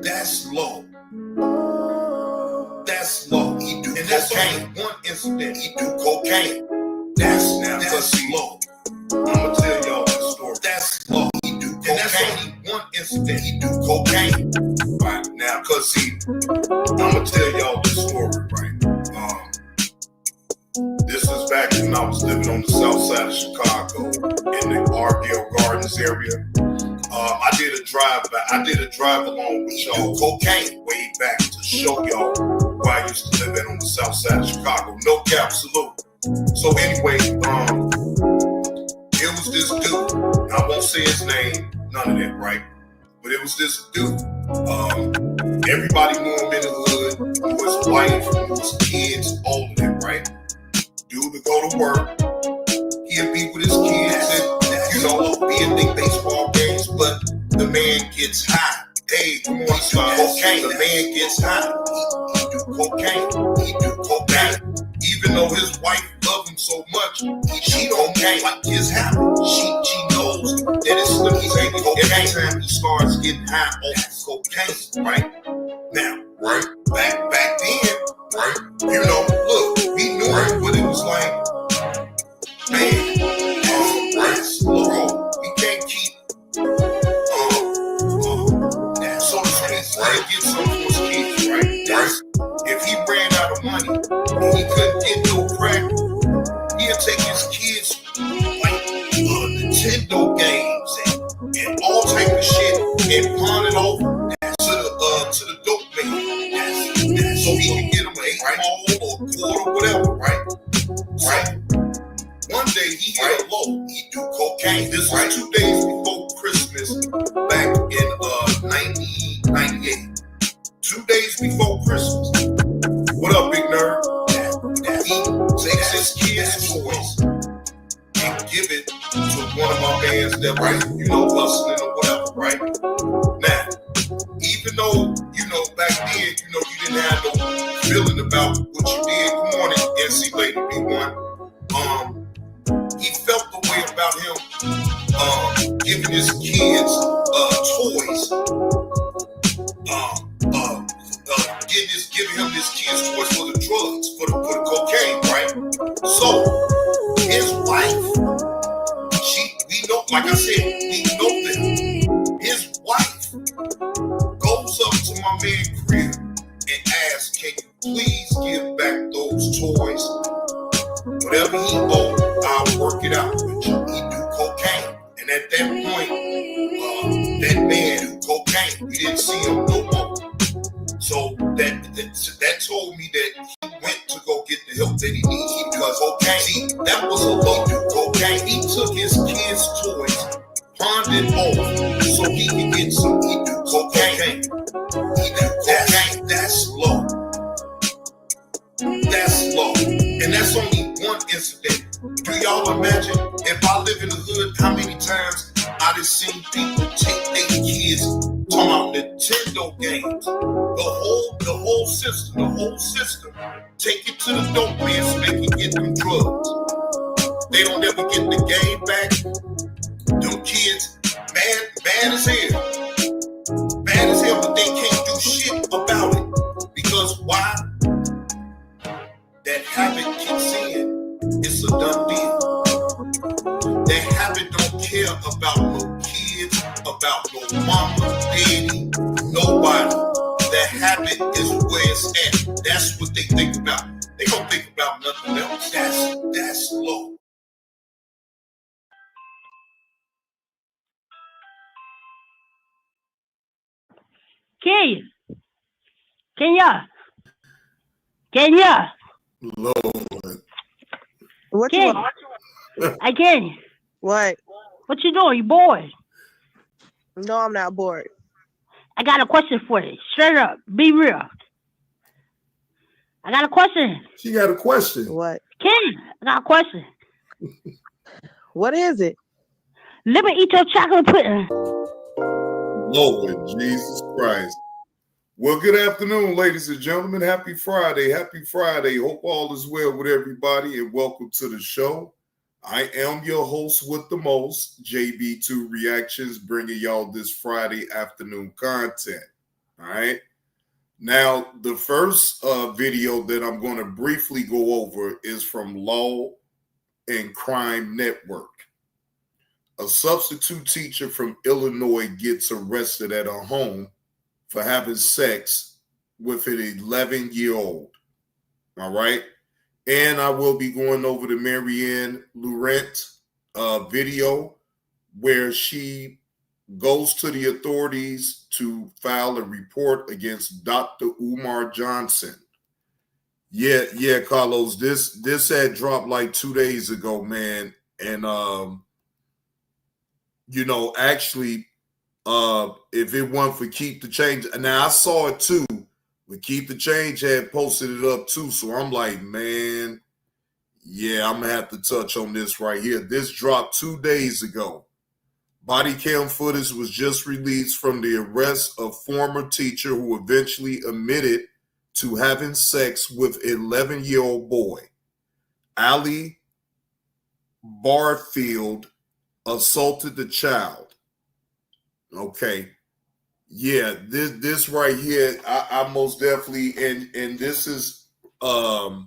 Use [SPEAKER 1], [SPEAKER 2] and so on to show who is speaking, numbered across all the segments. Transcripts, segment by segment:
[SPEAKER 1] That's low. That's low. He do and cocaine. That's one incident. He do cocaine. That's low. I'ma tell y'all this story. That's low. He do cocaine. And that's only one incident. He do cocaine. Right now, cause see, I'ma tell y'all this story, right? This is back when I was living on the south side of Chicago in the Ardell Gardens area. I did a drive along with y'all cocaine way back to show y'all where I used to live in on the south side of Chicago. No cap, salute. So anyway, it was this dude. I won't say his name, none of that, right? But it was this dude. Everybody knew him in the hood. Knew his wife, knew his kids, all of that, right? Dude would go to work. He'd be with his kids and, be in big baseball games, but the man gets high. Hey, come on, cocaine. The man gets high. He do cocaine. He do cocaine. Even though his wife loved him so much, she don't like his habit. She knows that it's every time he starts getting high off cocaine, right? Now, right? Back then, right? Look, we knew it, but it was like, man, Laurent, we can't keep so to speak, get some for his kids, right? If he ran out of money and he couldn't get no crack, he'd take his kids like Nintendo games and all type of shit and pawn it off to the dope man. So he can get him an 8 ball or a quarter, whatever, right? Right. One day he hit a low. He do cocaine. This was 2 days before Christmas, back in 1998. 2 days before Christmas. What up, big nerd? He takes his kids' toys and give it to one of my bands that was, hustling or whatever, right? Now, even though, back then, you didn't have no feeling about what you did. Good morning, NC Lady B1. He felt the way about him giving his kids toys, giving him his kids toys for the drugs, for the cocaine, right? So his wife, we know, like I said, we know that his wife goes up to my man's crib and asks, "Can you please give back those toys? Whatever he owed, I'll work it out with you." He do cocaine. And at that point, that man do cocaine. We didn't see him no more. So that told me that he went to go get the help that he needs because cocaine. See, that was a low do cocaine. He took his kids' toys, pawned it off so he could get some. He do cocaine. He do cocaine. That's low. That's low. And that's only one incident. Do y'all imagine if I live in the hood, how many times I done seen people take their kids, talking about Nintendo games, the whole system, take it to the dope man so they can get them drugs. They don't ever get the game back. Them kids, mad as hell, but they can't do shit about it because why? That habit kicks in. It's a done deal. That habit don't care about no kids, about no mama, daddy, nobody. That habit is where it's at. That's what they think about. They don't think about nothing else. That's low.
[SPEAKER 2] Kenya.
[SPEAKER 1] Lord.
[SPEAKER 3] What you want?
[SPEAKER 2] Kenya.
[SPEAKER 3] What?
[SPEAKER 2] What you doing? You bored?
[SPEAKER 3] No, I'm not bored.
[SPEAKER 2] I got a question for you. Straight up. Be real. I got a question.
[SPEAKER 1] She got a question.
[SPEAKER 3] What?
[SPEAKER 2] Kenya, I got a question.
[SPEAKER 3] What is it?
[SPEAKER 2] Let me eat your chocolate pudding.
[SPEAKER 1] Lord Jesus Christ. Well, good afternoon, ladies and gentlemen. Happy Friday. Happy Friday. Hope all is well with everybody and welcome to the show. I am your host with the most, JB2 Reactions, bringing y'all this Friday afternoon content. All right. Now, the first video that I'm going to briefly go over is from Law and Crime Network. A substitute teacher from Illinois gets arrested at her home for having sex with an 11-year-old. All right. And I will be going over the Maryanne Laurent video where she goes to the authorities to file a report against Dr. Umar Johnson. Yeah, Carlos, this had dropped like 2 days ago, man. And, actually, if it wasn't for Keep the Change, now I saw it too, but Keep the Change had posted it up too. So I'm like, man, yeah, I'm going to have to touch on this right here. This dropped 2 days ago. Body cam footage was just released from the arrest of former teacher who eventually admitted to having sex with 11-year-old boy. Ali Barfield assaulted the child. Okay. Yeah, this right here, I most definitely, and this is I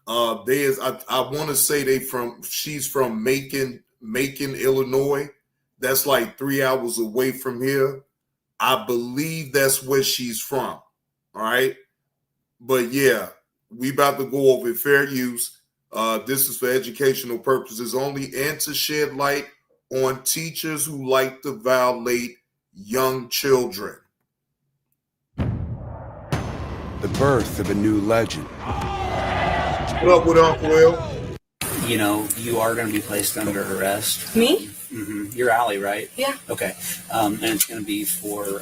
[SPEAKER 1] want to say she's from Macon, Illinois. That's like 3 hours away from here. I believe that's where she's from. All right. But yeah, we about to go over fair use. This is for educational purposes only and to shed light on teachers who like to violate young children.
[SPEAKER 4] The birth of a new legend.
[SPEAKER 1] What up with Uncle Will?
[SPEAKER 5] You know, you are going to be placed under arrest.
[SPEAKER 6] Me?
[SPEAKER 5] Mm-hmm. You're Allie, right?
[SPEAKER 6] Yeah.
[SPEAKER 5] Okay. And it's going to be for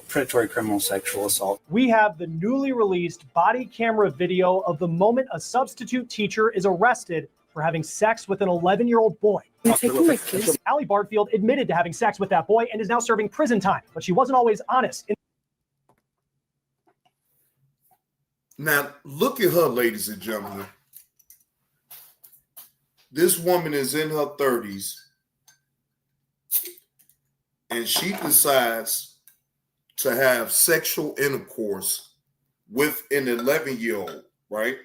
[SPEAKER 5] predatory criminal sexual assault.
[SPEAKER 7] We have the newly released body camera video of the moment a substitute teacher is arrested for having sex with an 11-year-old boy.
[SPEAKER 6] You're taking my kids?
[SPEAKER 7] Allie Barfield admitted to having sex with that boy and is now serving prison time, but she wasn't always honest.
[SPEAKER 1] Now, look at her, ladies and gentlemen. This woman is in her 30s, and she decides to have sexual intercourse with an 11-year-old, right?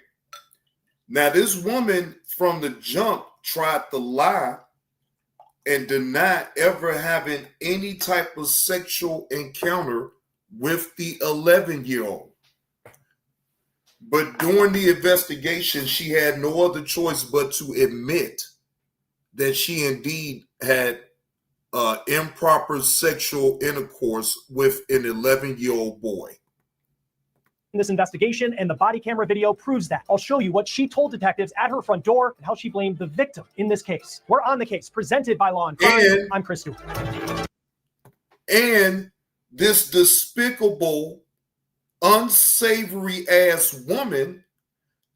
[SPEAKER 1] Now, this woman from the jump tried to lie and deny ever having any type of sexual encounter with the 11-year-old. But during the investigation, she had no other choice but to admit that she indeed had improper sexual intercourse with an 11-year-old boy.
[SPEAKER 7] In this investigation, and the body camera video proves that. I'll show you what she told detectives at her front door and how she blamed the victim in this case. We're on the case, presented by Law and Crime. I'm Chris Stewart.
[SPEAKER 1] And this despicable, unsavory ass woman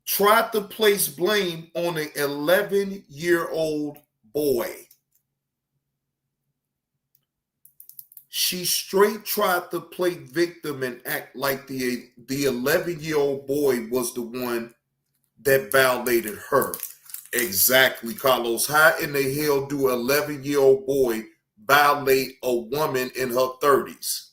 [SPEAKER 1] tried to place blame on an 11-year-old boy. She straight tried to play victim and act like the 11-year-old boy was the one that violated her. Exactly, Carlos. How in the hell do an 11-year-old boy violate a woman in her 30s?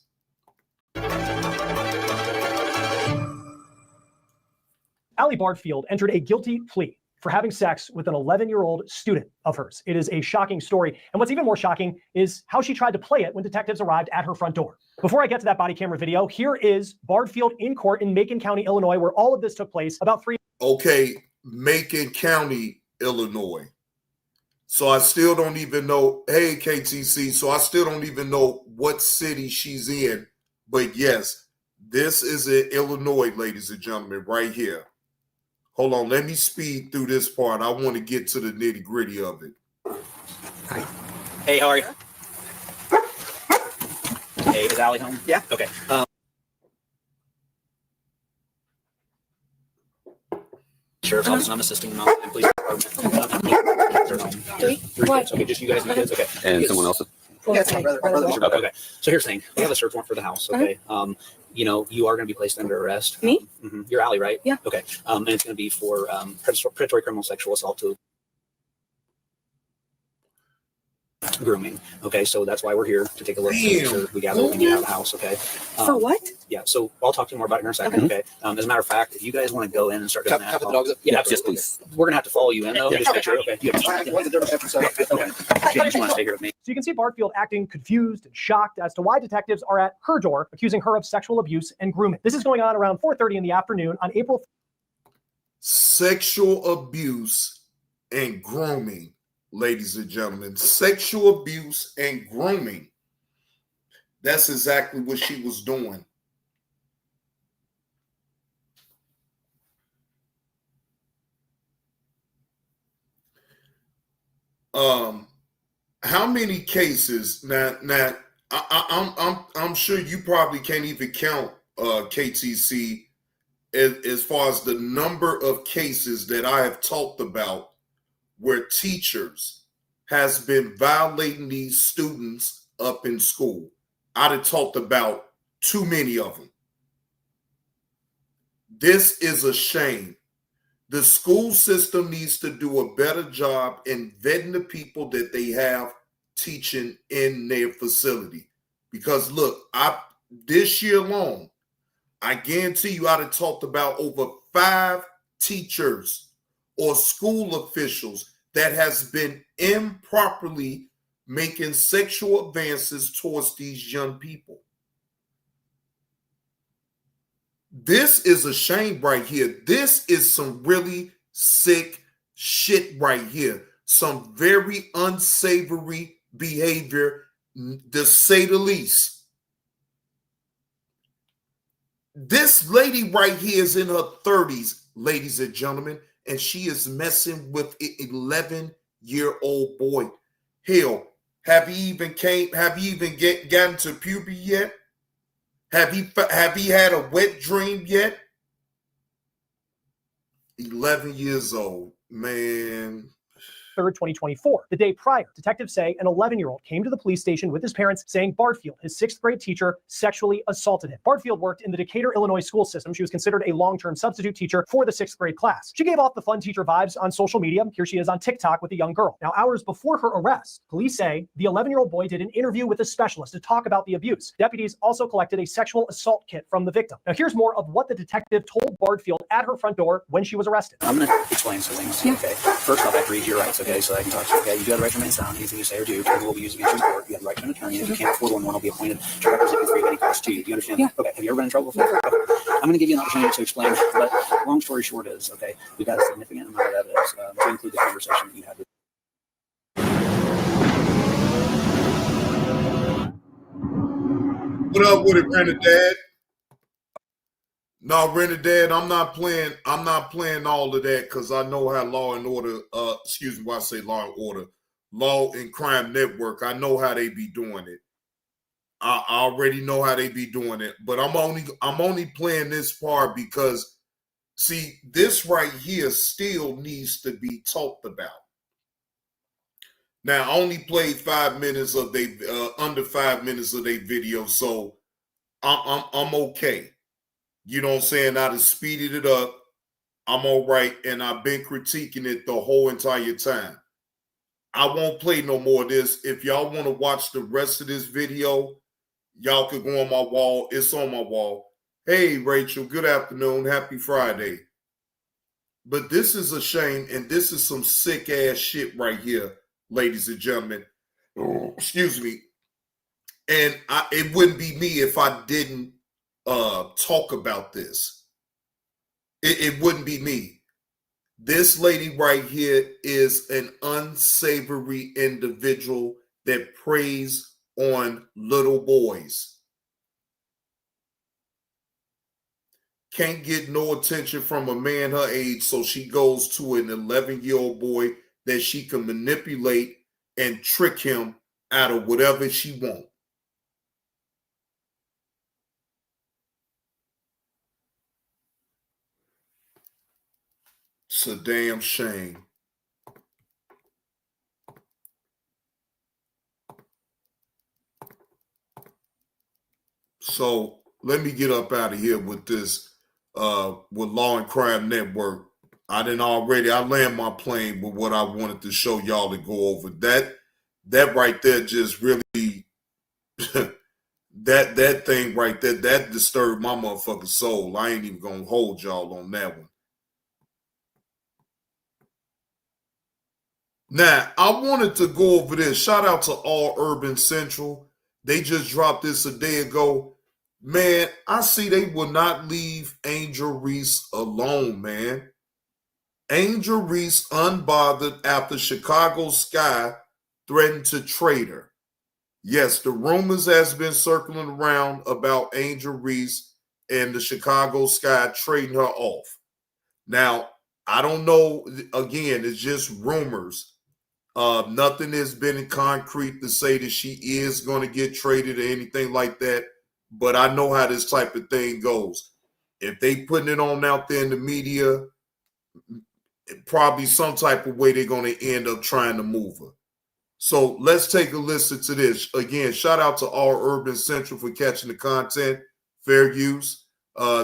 [SPEAKER 7] Allie Barfield entered a guilty plea for having sex with an 11-year-old student of hers. It is a shocking story. And what's even more shocking is how she tried to play it when detectives arrived at her front door. Before I get to that body camera video, here is Barfield in court in Macon County, Illinois, where all of this took place about 3.
[SPEAKER 1] Okay, Macon County, Illinois. So I still don't even know, hey, KTC, so I still don't even know what city she's in. But yes, this is in Illinois, ladies and gentlemen, right here. Hold on, let me speed through this part. I want to get to the nitty-gritty of it.
[SPEAKER 5] Hi. Hey, how are you? Hey, is Allie home?
[SPEAKER 6] Yeah.
[SPEAKER 5] Okay. Sheriff's Office, and I'm assisting them out in police department.
[SPEAKER 6] What?
[SPEAKER 5] Okay, just you guys and the kids. Okay.
[SPEAKER 4] And someone else.
[SPEAKER 6] Yeah, it's my brother.
[SPEAKER 5] Okay. So here's the thing. We have a search warrant for the house. Okay. You know, you are going to be placed under arrest.
[SPEAKER 6] Me?
[SPEAKER 5] Mm-hmm. You're Allie, right?
[SPEAKER 6] Yeah.
[SPEAKER 5] Okay. And it's going to be for predatory criminal sexual assault too. grooming. Okay, so that's why we're here to take a look. To make sure we gather what we need out of the house. Okay.
[SPEAKER 6] For what?
[SPEAKER 5] Yeah, so I'll talk to you more about it in a second. Okay. As a matter of fact, if you guys want to go in and start doing that,
[SPEAKER 8] the dogs up?
[SPEAKER 5] yeah,
[SPEAKER 8] Yes,
[SPEAKER 5] absolutely.
[SPEAKER 8] please.
[SPEAKER 5] We're gonna have to follow you in though.
[SPEAKER 8] Yeah.
[SPEAKER 5] Just make sure. Okay. You have to, okay. Okay. You just want to stay here with me.
[SPEAKER 7] So you can see Barfield acting confused and shocked as to why detectives are at her door accusing her of sexual abuse and grooming. This is going on around 4:30 in the afternoon on April.
[SPEAKER 1] Sexual abuse and grooming, ladies and gentlemen. Sexual abuse and grooming. That's exactly what she was doing. How many cases now? I'm sure you probably can't even count KTC as far as the number of cases that I have talked about where teachers has been violating these students up in school. I'd have talked about too many of them. This is a shame. The school system needs to do a better job in vetting the people that they have teaching in their facility. Because look, this year alone, I guarantee you I'd have talked about over 5 teachers or school officials that has been improperly making sexual advances towards these young people. This is a shame right here. This is some really sick shit right here. Some very unsavory behavior, to say the least. This lady right here is in her 30s, ladies and gentlemen, and she is messing with an 11-year-old boy. Hell, have he even gotten to puberty yet? Have he had a wet dream yet? 11 years old, man.
[SPEAKER 7] 3rd, 2024. The day prior, detectives say an 11-year-old came to the police station with his parents saying Barfield, his 6th grade teacher, sexually assaulted him. Barfield worked in the Decatur, Illinois school system. She was considered a long-term substitute teacher for the 6th grade class. She gave off the fun teacher vibes on social media. Here she is on TikTok with a young girl. Now, hours before her arrest, police say the 11-year-old boy did an interview with a specialist to talk about the abuse. Deputies also collected a sexual assault kit from the victim. Now, here's more of what the detective told Barfield at her front door when she was arrested.
[SPEAKER 5] I'm going to explain some things. Okay. First off, I have to read your rights, okay, so I can talk to you. Okay, you got the right to remain silent. Anything you say or do will be used against you in court. You have the right to an attorney. If you can't afford one will be appointed to represent you free of any cost to you. Do you understand?
[SPEAKER 6] Yeah.
[SPEAKER 5] Okay. Have you ever been in trouble before? Okay. I'm going to give you an opportunity to explain, but long story short is, okay, we've got a significant amount of evidence to include the conversation that you had with.
[SPEAKER 1] What up with it, Renadad? No, Renadad, I'm not playing all of that because I know how Law and Order, why I say Law and Order, Law and Crime Network, I know how they be doing it. I already know how they be doing it, but I'm only playing this part because, see, this right here still needs to be talked about. Now, I only played 5 minutes of under 5 minutes of their video, so I'm okay. You know what I'm saying? I just speeded it up. I'm all right, and I've been critiquing it the whole entire time. I won't play no more of this. If y'all want to watch the rest of this video, y'all could go on my wall. It's on my wall. Hey, Rachel, good afternoon. Happy Friday. But this is a shame, and this is some sick-ass shit right here, ladies and gentlemen. Oh, excuse me. And it wouldn't be me if I didn't talk about this. It wouldn't be me. This lady right here is an unsavory individual that preys on little boys. Can't get no attention from a man her age, so she goes to an 11-year-old boy that she can manipulate and trick him out of whatever she wants. It's a damn shame. So let me get up out of here with this, with Law and Crime Network. I land my plane with what I wanted to show y'all to go over. that right there just really that thing right there, that disturbed my motherfucking soul. I ain't even gonna hold y'all on that one. Now, I wanted to go over this. Shout out to All Urban Central. They just dropped this a day ago. Man, I see they will not leave Angel Reese alone, man. Angel Reese unbothered after Chicago Sky threatened to trade her. Yes, the rumors has been circling around about Angel Reese and the Chicago Sky trading her off. Now, I don't know. Again, it's just rumors. Nothing has been in concrete to say that she is going to get traded or anything like that. But I know how this type of thing goes. If they putting it on out there in the media, probably some type of way they're going to end up trying to move her. So let's take a listen to this. Again, shout out to All Urban Central for catching the content. Fair use.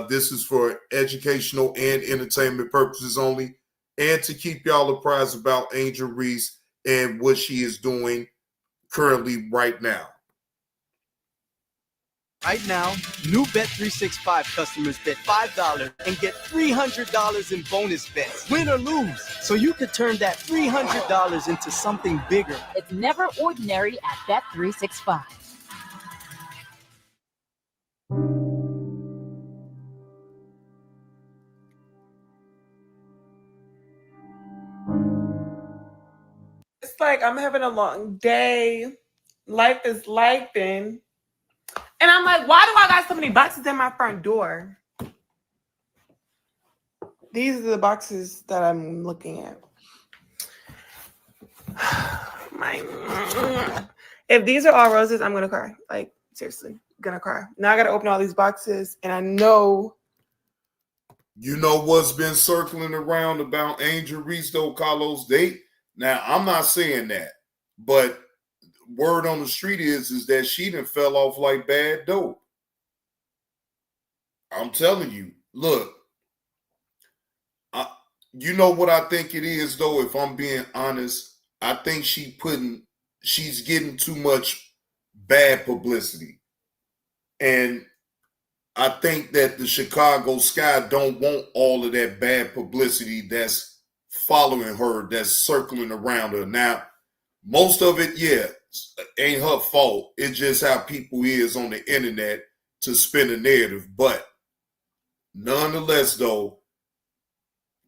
[SPEAKER 1] This is for educational and entertainment purposes only, and to keep y'all apprised about Angel Reese and what she is doing currently right now.
[SPEAKER 8] Right now, new Bet365 customers bet $5 and get $300 in bonus bets, win or lose. So you could turn that $300 into something bigger.
[SPEAKER 9] It's never ordinary at Bet365.
[SPEAKER 10] It's like I'm having a long day. Life is lifing. And I'm like, why do I got so many boxes in my front door? These are the boxes that I'm looking at. If these are all roses, I'm going to cry. Like, seriously, going to cry. Now I got to open all these boxes, and I know.
[SPEAKER 1] You know what's been circling around about Angel Reese, though, Carlos? Now, I'm not saying that, but word on the street is that she done fell off like bad dope. I'm telling you, look, you know what I think it is, though, if I'm being honest? I think she's getting too much bad publicity. And I think that the Chicago Sky don't want all of that bad publicity that's following her, that's circling around her. Now, most of it, yeah, ain't her fault. It's just how people is on the internet to spin a narrative. But nonetheless, though,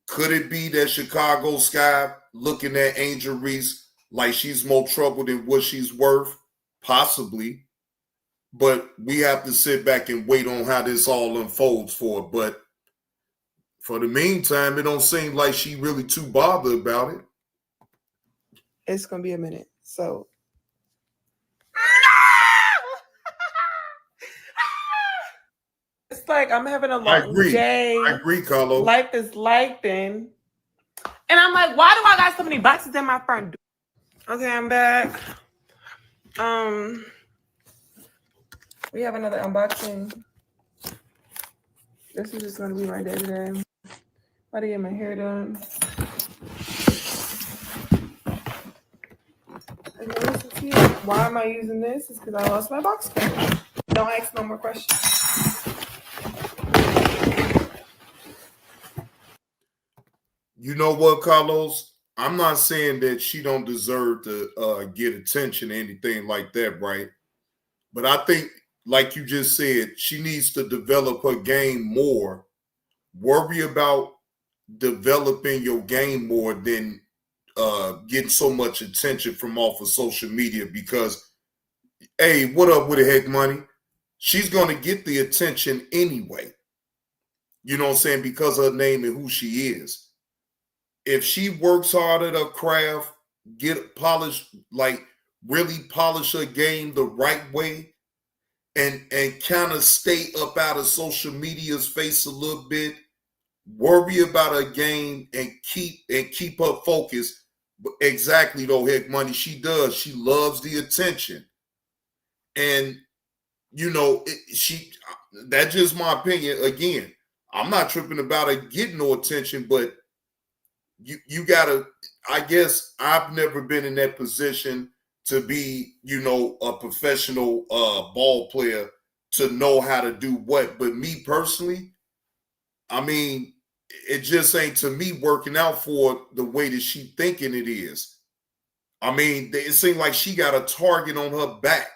[SPEAKER 1] could it be that Chicago Sky looking at Angel Reese like she's more trouble than what she's worth? Possibly. But we have to sit back and wait on how this all unfolds for her. But for the meantime, it don't seem like she really too bothered about it.
[SPEAKER 10] It's going to be a minute. So. It's like I'm having a long day.
[SPEAKER 1] I agree, Carlos.
[SPEAKER 10] Life is lifing. And I'm like, why do I got so many boxes in my front door? Okay, I'm back. We have another unboxing. This is just going to be my day today. About to get my hair done. Why am I using this? It's because I lost my box cover. Don't ask no more questions.
[SPEAKER 1] You know what, Carlos? I'm not saying that she don't deserve to get attention or anything like that, right? But I think, like you just said, she needs to develop her game more. Worry about developing your game more than getting so much attention from off of social media, because, hey, what up with the heck money? She's going to get the attention anyway. You know what I'm saying? Because of her name and who she is. If she works hard at her craft, get polished, like really polish her game the right way, and kind of stay up out of social media's face a little bit, worry about her game and keep her focused. Exactly, though, heck money, she does. She loves the attention. And, you know, that's just my opinion. Again, I'm not tripping about her getting no attention, but you gotta, I guess I've never been in that position to be, a professional ball player to know how to do what. But me personally, I mean, it just ain't to me working out for the way that she thinking it is. I mean, it seemed like she got a target on her back.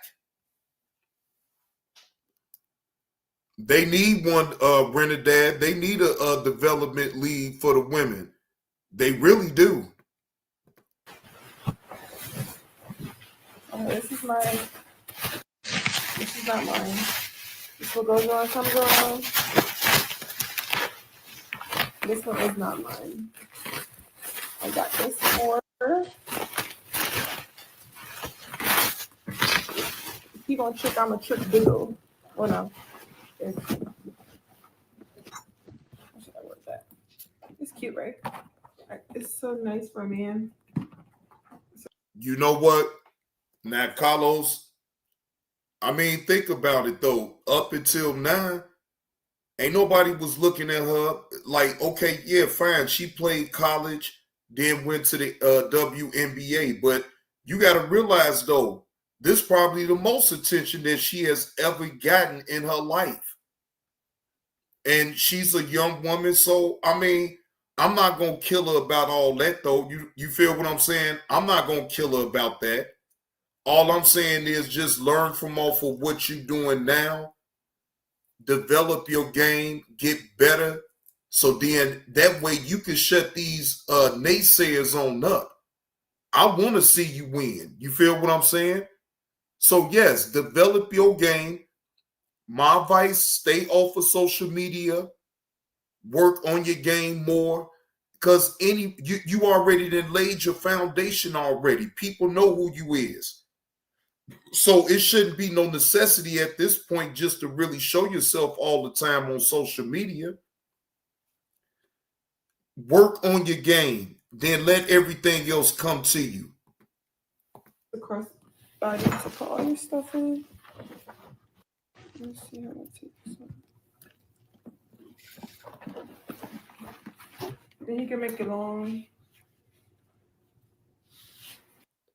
[SPEAKER 1] They need one, Renadad. They need a development league for the women. They really do.
[SPEAKER 10] This is mine. This is not mine. This what goes on comes on. This one is not mine. I got this for. Keep on trick. I'm a trick doodle. Or no. How should I word that? It's cute, right? It's so nice for a man.
[SPEAKER 1] You know what? Now, Carlos, I mean, think about it, though. Up until now, ain't nobody was looking at her like, okay, yeah, fine. She played college, then went to the WNBA. But you got to realize, though, this is probably the most attention that she has ever gotten in her life. And she's a young woman. So, I mean, I'm not going to kill her about all that, though. You feel what I'm saying? I'm not going to kill her about that. All I'm saying is just learn from off of what you're doing now. Develop your game, get better. So then that way you can shut these naysayers on up. I want to see you win. You feel what I'm saying? So yes, develop your game. My advice, stay off of social media. Work on your game more. Because you already then laid your foundation already. People know who you is. So it shouldn't be no necessity at this point just to really show yourself all the time on social media. Work on your game. Then let everything else come to you.
[SPEAKER 10] The crossbody to put all your stuff in. Let's see how I take this one. Then you can make it long.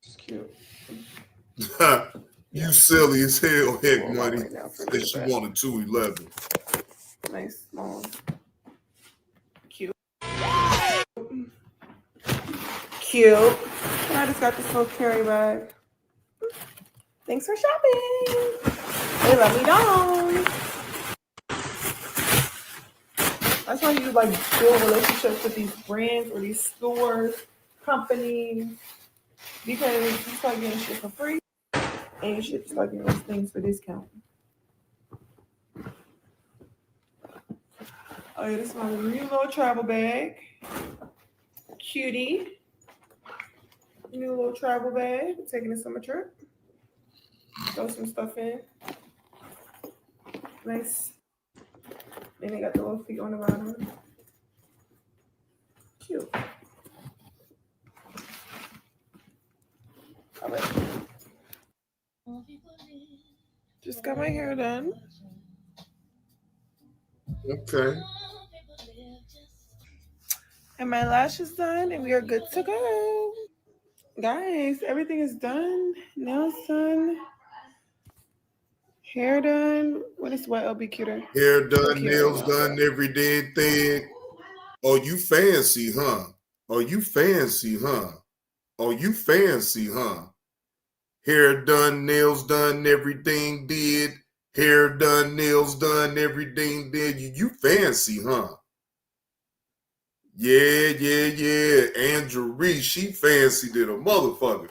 [SPEAKER 10] It's cute.
[SPEAKER 1] You silly as hell, heck
[SPEAKER 10] Well,
[SPEAKER 1] money.
[SPEAKER 10] right now,
[SPEAKER 1] That she wanted 211.
[SPEAKER 10] Nice, small. Cute. Cute. And I just got this little carry bag. Thanks for shopping. They let me down. That's why you like build relationships with these brands or these stores, companies, because you start getting shit for free and you should start getting those things for discount. Oh yeah, this is my new little travel bag. Cutie. New little travel bag. Taking a summer trip. Throw some stuff in. Nice. Then they got the little feet on the bottom. Cute. All right. Just got my hair done.
[SPEAKER 1] Okay.
[SPEAKER 10] And my lashes done, and we are good to go. Guys, everything is done. Nails done. Hair done. What is what? It'll be cuter.
[SPEAKER 1] Hair
[SPEAKER 10] So
[SPEAKER 1] done,
[SPEAKER 10] cute
[SPEAKER 1] nails
[SPEAKER 10] right now.
[SPEAKER 1] done, every day thing. Oh, you fancy, huh? Oh, you fancy, huh? Oh, you fancy, huh? Hair done, nails done, everything did. Hair done, nails done, everything did. You fancy, huh? Yeah. Andrew Reese, she fancy than a motherfucker.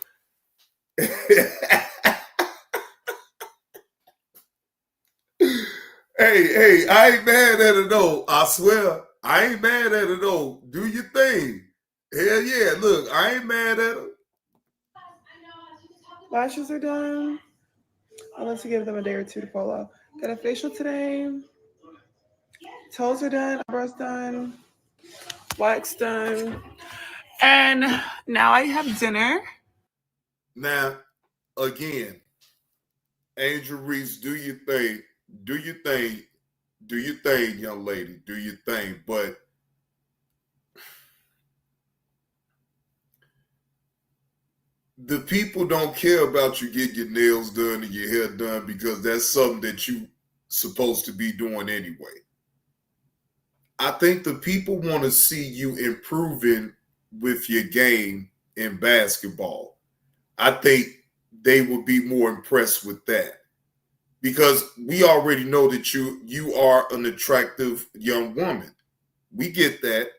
[SPEAKER 1] Hey, I ain't mad at her though. I swear. I ain't mad at her though. Do your thing. Hell yeah. Look, I ain't mad at her.
[SPEAKER 10] Lashes are done. I'll let you give them a day or two to fall off. Got a facial today. Toes are done. Eyebrows done. Wax done. And now I have dinner.
[SPEAKER 1] Now, again, Angel Reese, do your thing. Do your thing. Do your thing, young lady. Do your thing. But the people don't care about you getting your nails done and your hair done because that's something that you supposed to be doing anyway. I think the people want to see you improving with your game in basketball. I think they will be more impressed with that because we already know that you are an attractive young woman. We get that.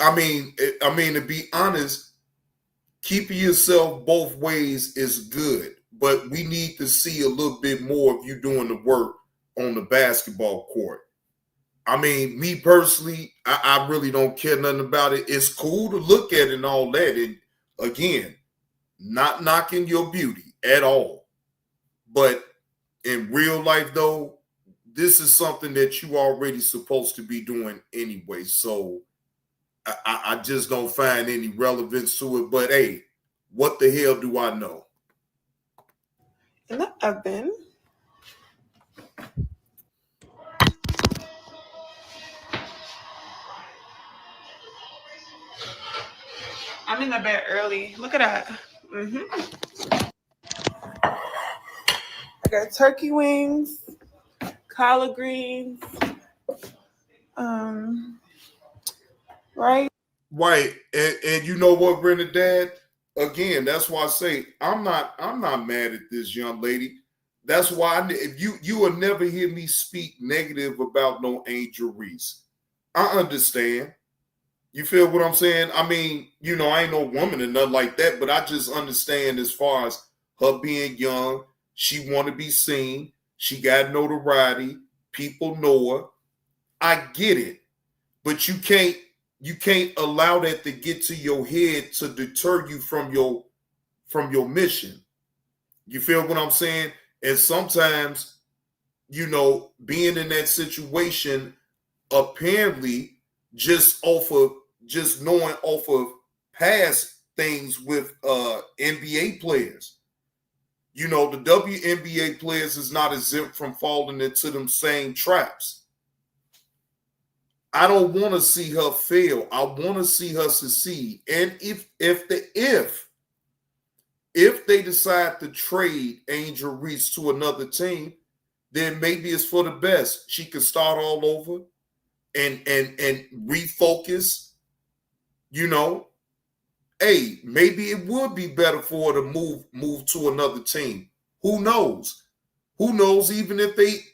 [SPEAKER 1] I mean, to be honest, keeping yourself both ways is good, but we need to see a little bit more of you doing the work on the basketball court. I mean, me personally, I really don't care nothing about it. It's cool to look at and all that. And again, not knocking your beauty at all. But in real life, though, this is something that you already supposed to be doing anyway. So I just don't find any relevance to it. But hey, what the hell do I know?
[SPEAKER 10] In the oven. I'm in the bed early. Look at that. I got turkey wings, collard greens, right?
[SPEAKER 1] Right. And you know what, Brenda Dad? Again, that's why I say I'm not mad at this young lady. That's why if you will never hear me speak negative about no Angel Reese. I understand. You feel what I'm saying? I mean, I ain't no woman or nothing like that, but I just understand as far as her being young, she want to be seen. She got notoriety. People know her. I get it. But you can't allow that to get to your head to deter you from your mission. You feel what I'm saying? And sometimes, being in that situation, apparently just knowing off of past things with NBA players. The WNBA players is not exempt from falling into them same traps. I don't want to see her fail. I want to see her succeed. And if they decide to trade Angel Reese to another team, then maybe it's for the best. She can start all over and refocus. Hey, maybe it would be better for her to move to another team. Who knows? Who knows? Even if they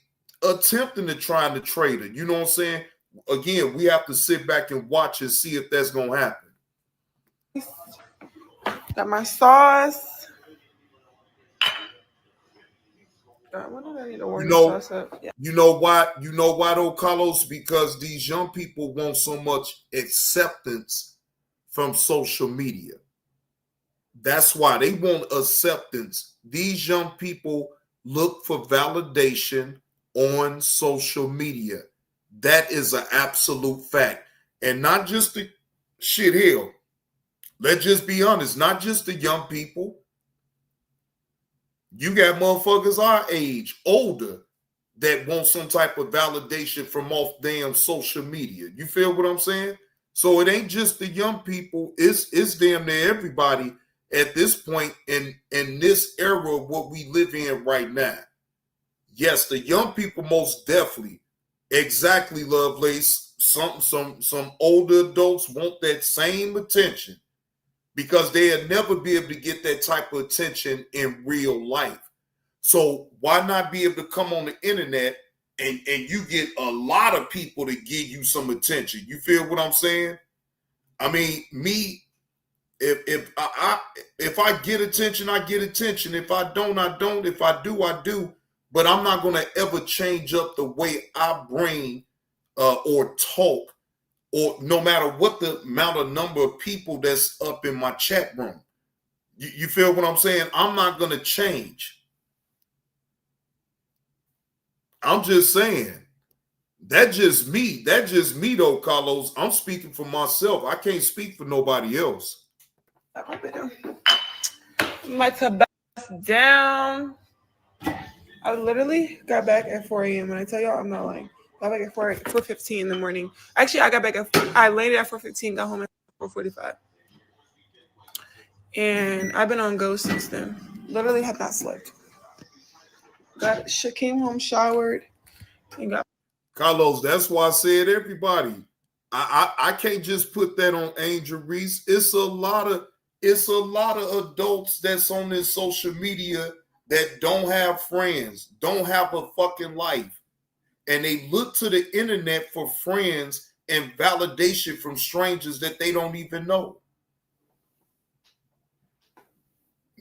[SPEAKER 1] attempting to try to trade her, you know what I'm saying? Again, we have to sit back and watch and see if that's gonna happen.
[SPEAKER 10] Got my sauce. When did I need to warm the sauce up? Yeah.
[SPEAKER 1] You know why though, Carlos? Because these young people want so much acceptance from social media. That's why they want acceptance. These young people look for validation on social media. That is an absolute fact. And not just the shit hell. Let's just be honest, not just the young people. You got motherfuckers our age, older, that want some type of validation from off damn social media. You feel what I'm saying? So it ain't just the young people, it's damn near everybody at this point in this era of what we live in right now. Yes, the young people most definitely. Exactly, Lovelace. Some older adults want that same attention because they'll never be able to get that type of attention in real life. So why not be able to come on the internet and you get a lot of people to give you some attention? You feel what I'm saying? I mean, me, if I get attention, I get attention. If I don't, I don't. If I do, I do. But I'm not going to ever change up the way I bring or talk, or no matter what the amount of number of people that's up in my chat room. You feel what I'm saying? I'm not going to change. I'm just saying. That's just me. That's just me, though, Carlos. I'm speaking for myself. I can't speak for nobody else.
[SPEAKER 10] My tobacco down. I literally got back at 4 a.m. When I tell y'all, I'm not lying. I got back at 4:15 in the morning. Actually, I got back I landed at 4:15, got home at 4:45. And I've been on go since then. Literally have not slept. Came home, showered, and got.
[SPEAKER 1] Carlos, that's why I said everybody. I can't just put that on Angel Reese. It's a lot of adults that's on this social media that don't have friends, don't have a fucking life. And they look to the internet for friends and validation from strangers that they don't even know.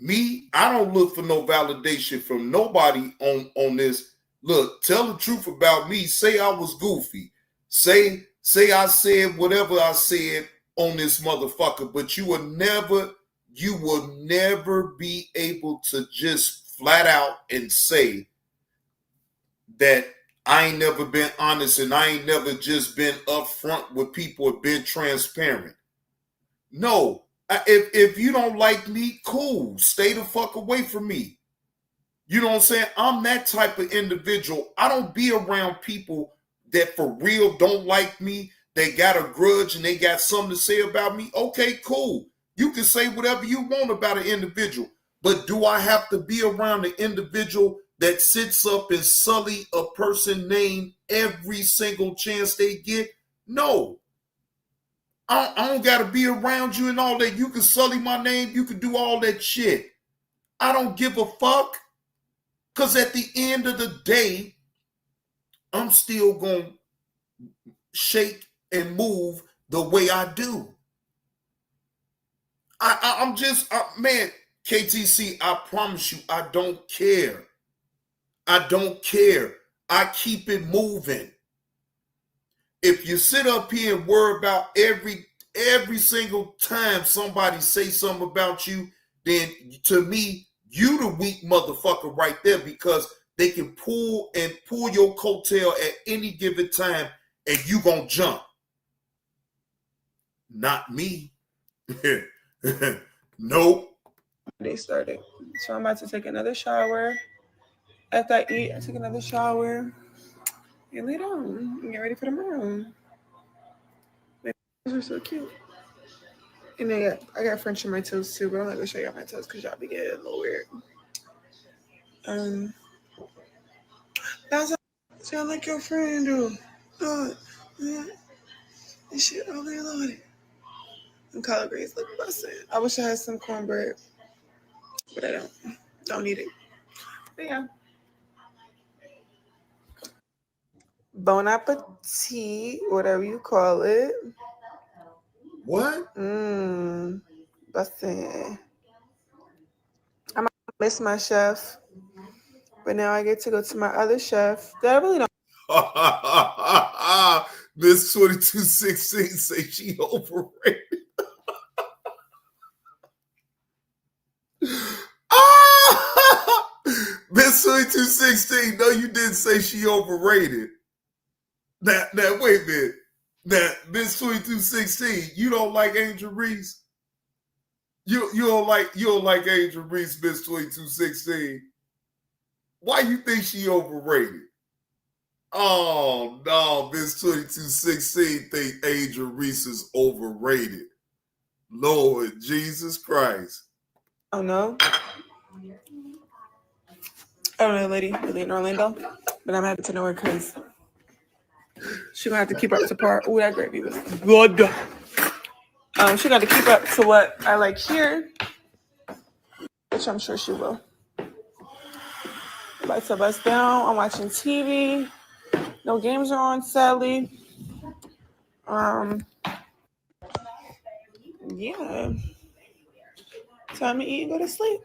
[SPEAKER 1] Me, I don't look for no validation from nobody on this. Look, tell the truth about me. Say I was goofy. Say I said whatever I said on this motherfucker, but you will never be able to just flat out and say that I ain't never been honest and I ain't never just been upfront with people or been transparent. No. If you don't like me, cool. Stay the fuck away from me. You know what I'm saying? I'm that type of individual. I don't be around people that for real don't like me. They got a grudge and they got something to say about me. Okay, cool. You can say whatever you want about an individual. But do I have to be around an individual that sits up and sully a person's name every single chance they get? No. I don't got to be around you and all that. You can sully my name. You can do all that shit. I don't give a fuck. Because at the end of the day, I'm still going to shake and move the way I do. I'm just, man, KTC, I promise you, I don't care. I don't care. I keep it moving. If you sit up here and worry about every single time somebody say something about you, then to me, you the weak motherfucker right there, because they can pull your coattail at any given time and you gonna jump. Not me. Nope.
[SPEAKER 10] They started. So I'm about to take another shower. After I eat, I take another shower. And lay down and get ready for tomorrow. My toes are so cute. And I got French in my toes too, but I'm not gonna show y'all my toes because y'all be getting a little weird. That's sound like your friend do. This shit ugly, Lord. And collard greens look busting. I wish I had some cornbread, but I don't. Don't need it. But yeah. Bon appetit, whatever you call it.
[SPEAKER 1] What?
[SPEAKER 10] Busting. I might miss my chef, but now I get to go to my other chef that I really don't.
[SPEAKER 1] Miss 2216 say she overrated. Miss 2216, no, you didn't say she overrated. Now, wait a minute. Now, Miss 2216, you don't like Angel Reese? You don't like Angel Reese, Miss 2216. Why you think she overrated? Oh no, Miss 2216 think Angel Reese is overrated. Lord Jesus Christ.
[SPEAKER 10] Oh no. I don't know, lady really in Orlando, but I'm happy to know her because she's gonna have to keep up to par. Oh, that gravy was good. She got to keep up to what I like here, which I'm sure she will. About to bust down. I'm watching TV. No games are on, sadly. Yeah. Time to eat and go to sleep.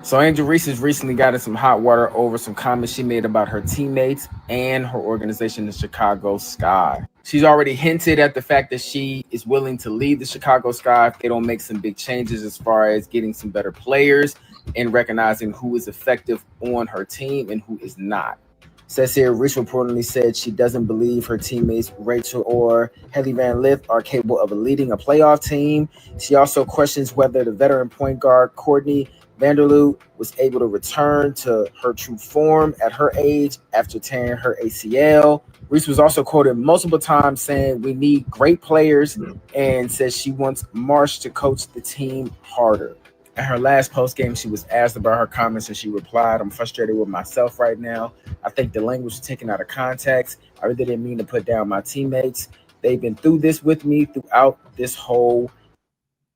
[SPEAKER 11] So Angel Reese has recently gotten some hot water over some comments she made about her teammates and her organization, the Chicago Sky. She's already hinted at the fact that she is willing to leave the Chicago Sky if they don't make some big changes as far as getting some better players and recognizing who is effective on her team and who is not. Says here, Reese reportedly said she doesn't believe her teammates Rachel or Haley Van Lith are capable of leading a playoff team. She also questions whether the veteran point guard Courtney Vanderloo was able to return to her true form at her age after tearing her ACL. Reese was also quoted multiple times saying we need great players and says she wants Marsh to coach the team harder. At her last post game, she was asked about her comments and she replied, "I'm frustrated with myself right now. I think the language was taken out of context. I really didn't mean to put down my teammates. They've been through this with me throughout this whole."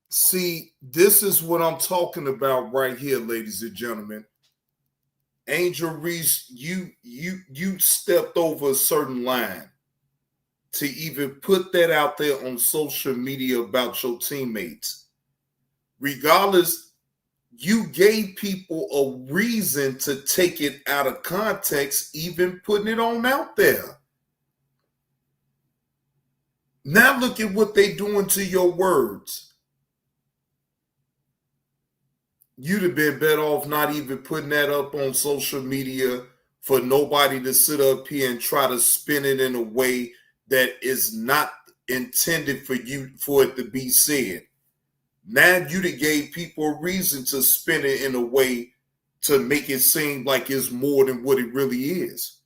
[SPEAKER 1] See, this is what I'm talking about right here, ladies and gentlemen. Angel Reese, you stepped over a certain line to even put that out there on social media about your teammates. Regardless, you gave people a reason to take it out of context, even putting it on out there. Now look at what they're doing to your words. You'd have been better off not even putting that up on social media for nobody to sit up here and try to spin it in a way that is not intended for it to be said. Now you done gave people a reason to spin it in a way to make it seem like it's more than what it really is.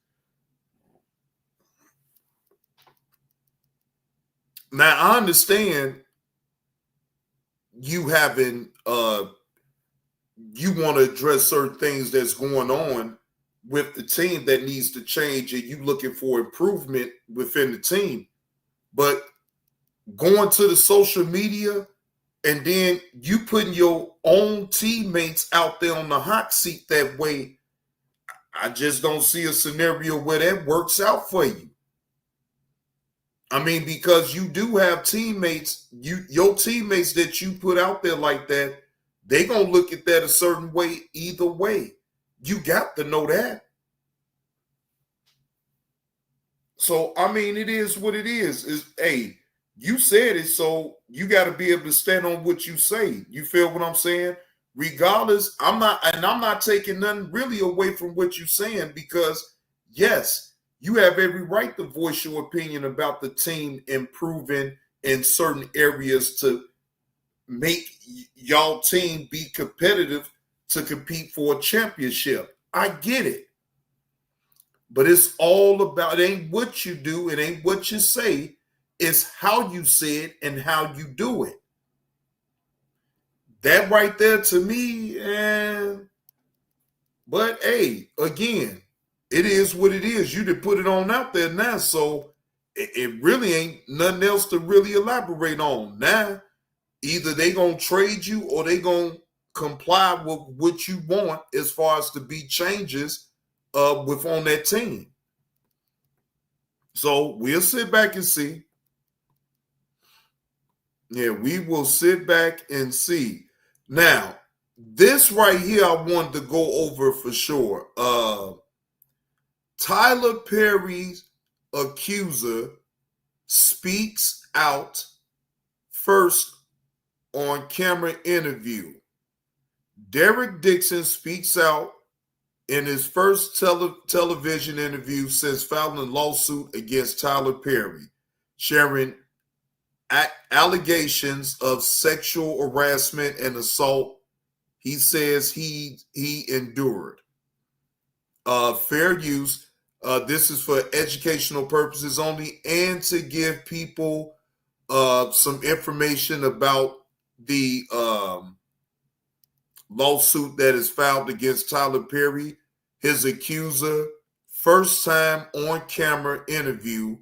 [SPEAKER 1] Now I understand you having you want to address certain things that's going on with the team that needs to change, and you looking for improvement within the team. But going to the social media and then you putting your own teammates out there on the hot seat that way, I just don't see a scenario where that works out for you. I mean, because you do have teammates, your teammates that you put out there like that, they going to look at that a certain way either way. You got to know that. So, I mean, it is what it is. Hey, you said it, so you got to be able to stand on what you say. You feel what I'm saying? Regardless, I'm not taking nothing really away from what you're saying, because, yes, you have every right to voice your opinion about the team improving in certain areas to make y'all team be competitive to compete for a championship. I get it. But it's all about, it ain't what you do, it ain't what you say, it's how you say it and how you do it. That right there to me, but hey, again, it is what it is. You done put it on out there now, so it really ain't nothing else to really elaborate on. Now, either they gonna trade you or they gonna comply with what you want as far as to be changes with on that team. So we'll sit back and see. Yeah, we will sit back and see. Now, this right here I wanted to go over for sure. Tyler Perry's accuser speaks out first on camera interview. Derek Dixon speaks out in his first television interview since filing a lawsuit against Tyler Perry, sharing allegations of sexual harassment and assault he says he endured. Fair use. This is for educational purposes only and to give people some information about the lawsuit that is filed against Tyler Perry, his accuser, first time on camera interview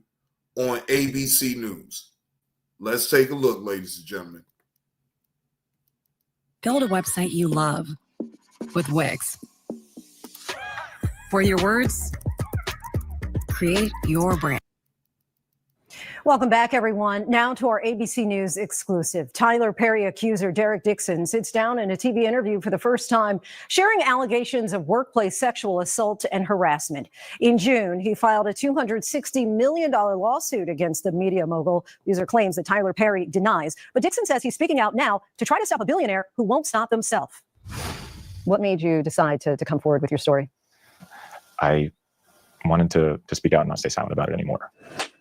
[SPEAKER 1] on ABC News. Let's take a look, ladies and gentlemen.
[SPEAKER 12] Build a website you love with Wix. For your words, create your brand.
[SPEAKER 13] Welcome back, everyone. Now to our ABC News exclusive. Tyler Perry accuser Derek Dixon sits down in a TV interview for the first time, sharing allegations of workplace sexual assault and harassment. In June, he filed a $260 million lawsuit against the media mogul. These are claims that Tyler Perry denies. But Dixon says he's speaking out now to try to stop a billionaire who won't stop himself. What made you decide to come forward with your story?
[SPEAKER 14] I wanted to speak out and not stay silent about it anymore.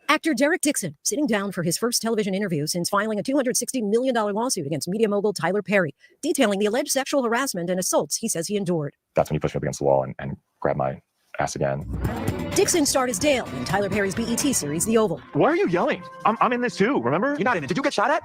[SPEAKER 13] Actor Derek Dixon sitting down for his first television interview since filing a $260 million lawsuit against media mogul Tyler Perry, detailing the alleged sexual harassment and assaults he says he endured.
[SPEAKER 14] That's when he pushed me up against the wall and grabbed my ass again.
[SPEAKER 13] Dixon starred as Dale in Tyler Perry's BET series, The Oval.
[SPEAKER 15] Why are you yelling? I'm in this too, remember? You're not in it. Did you get shot at?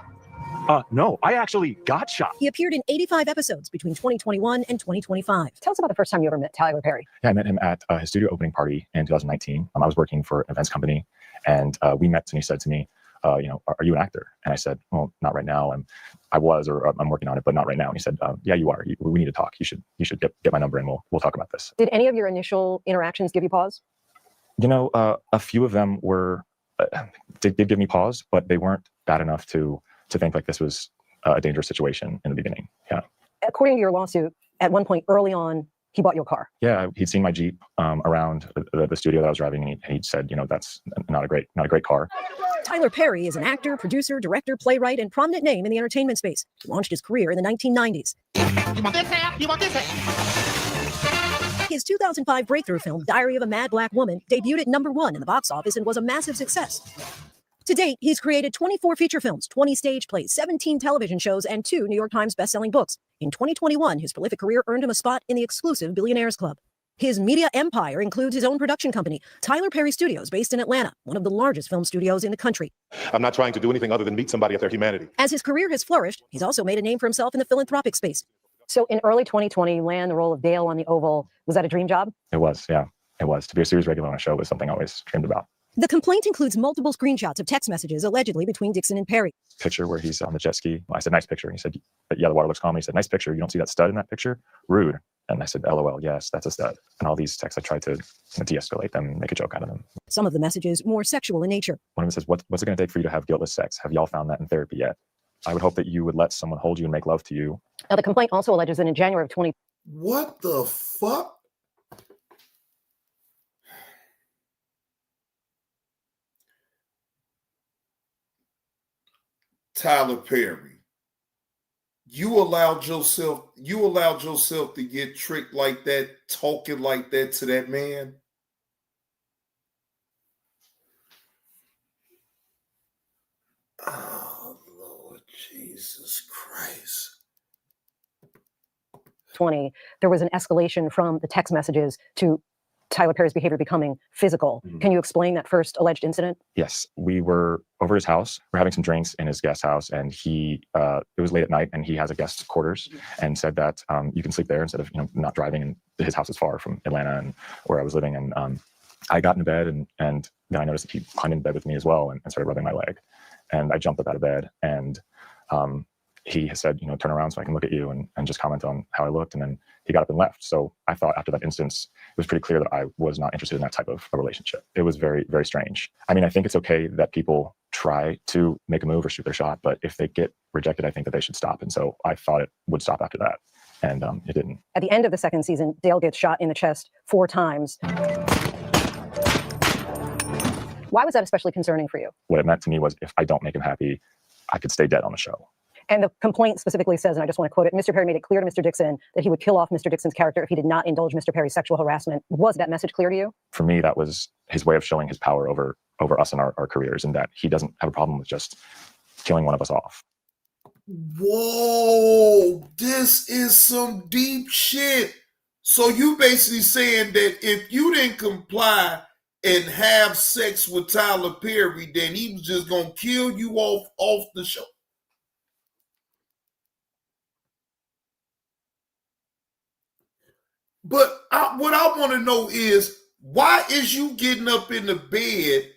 [SPEAKER 14] No, I actually got shot.
[SPEAKER 13] He appeared in 85 episodes between 2021 and 2025. Tell us about the first time you ever met Tyler Perry.
[SPEAKER 14] Yeah, I met him at his studio opening party in 2019. I was working for an events company, and we met, and he said to me, are you an actor? And I said, well, not right now. I'm working on it, but not right now. And he said, yeah, you are. We need to talk. You should get my number, and we'll talk about this.
[SPEAKER 13] Did any of your initial interactions give you pause?
[SPEAKER 14] A few of them did give me pause, but they weren't bad enough to think like this was a dangerous situation in the beginning. Yeah.
[SPEAKER 13] According to your lawsuit, at one point early on, he bought your car.
[SPEAKER 14] Yeah, he'd seen my Jeep around the studio that I was driving, and he said, that's not a great car.
[SPEAKER 13] Tyler Perry is an actor, producer, director, playwright, and prominent name in the entertainment space. He launched his career in the 1990s.
[SPEAKER 1] You want this half? You want this half?
[SPEAKER 13] His 2005 breakthrough film, Diary of a Mad Black Woman, debuted at #1 in the box office and was a massive success. To date, he's created 24 feature films, 20 stage plays, 17 television shows, and 2 New York Times bestselling books. In 2021, his prolific career earned him a spot in the exclusive Billionaires Club. His media empire includes his own production company, Tyler Perry Studios, based in Atlanta, one of the largest film studios in the country.
[SPEAKER 15] I'm not trying to do anything other than meet somebody of their humanity.
[SPEAKER 13] As his career has flourished, he's also made a name for himself in the philanthropic space. So in early 2020, you land the role of Dale on The Oval. Was that a dream job?
[SPEAKER 14] It was, yeah. It was. To be a series regular on a show was something I always dreamed about.
[SPEAKER 13] The complaint includes multiple screenshots of text messages allegedly between Dixon and Perry.
[SPEAKER 14] Picture where he's on the jet ski. I said, nice picture. And he said, yeah, the water looks calm. He said, nice picture. You don't see that stud in that picture? Rude. And I said, LOL, yes, that's a stud. And all these texts, I tried to de-escalate them and make a joke out of them.
[SPEAKER 13] Some of the messages more sexual in nature.
[SPEAKER 14] One of them says, what's it going to take for you to have guiltless sex? Have y'all found that in therapy yet? I would hope that you would let someone hold you and make love to you.
[SPEAKER 13] Now, the complaint also alleges that in January of 20...
[SPEAKER 1] What the fuck? Tyler Perry, you allowed yourself to get tricked like that, talking like that to that man. Oh, Lord Jesus Christ.
[SPEAKER 13] 20, there was an escalation from the text messages to Tyler Perry's behavior becoming physical. Mm-hmm. Can you explain that first alleged incident?
[SPEAKER 14] Yes, we were over his house. We're having some drinks in his guest house, and it was late at night, and he has a guest quarters, and said that you can sleep there instead of not driving. And his house is far from Atlanta and where I was living. And I got into bed, and then I noticed that he climbed into bed with me as well, and started rubbing my leg. And I jumped up out of bed, and he has said, turn around so I can look at you and just comment on how I looked. And then he got up and left. So I thought after that instance, it was pretty clear that I was not interested in that type of a relationship. It was very, very strange. I mean, I think it's okay that people try to make a move or shoot their shot, but if they get rejected, I think that they should stop. And so I thought it would stop after that. And it didn't.
[SPEAKER 13] At the end of the second season, Dale gets shot in the chest 4 times. Why was that especially concerning for you?
[SPEAKER 14] What it meant to me was if I don't make him happy, I could stay dead on the show.
[SPEAKER 13] And the complaint specifically says, and I just want to quote it, Mr. Perry made it clear to Mr. Dixon that he would kill off Mr. Dixon's character if he did not indulge Mr. Perry's sexual harassment. Was that message clear to you?
[SPEAKER 14] For me, that was his way of showing his power over us and our careers, and that he doesn't have a problem with just killing one of us off.
[SPEAKER 1] Whoa, this is some deep shit. So you basically saying that if you didn't comply and have sex with Tyler Perry, then he was just going to kill you off the show? But what I want to know is, why is you getting up in the bed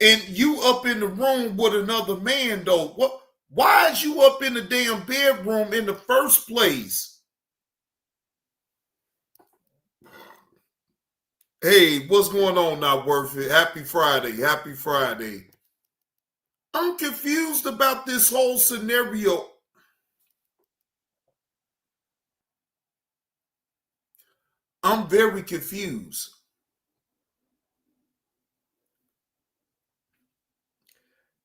[SPEAKER 1] and you up in the room with another man, though? Why is you up in the damn bedroom in the first place? Hey, what's going on now, Worthy? Happy Friday. Happy Friday. I'm confused about this whole scenario. I'm very confused.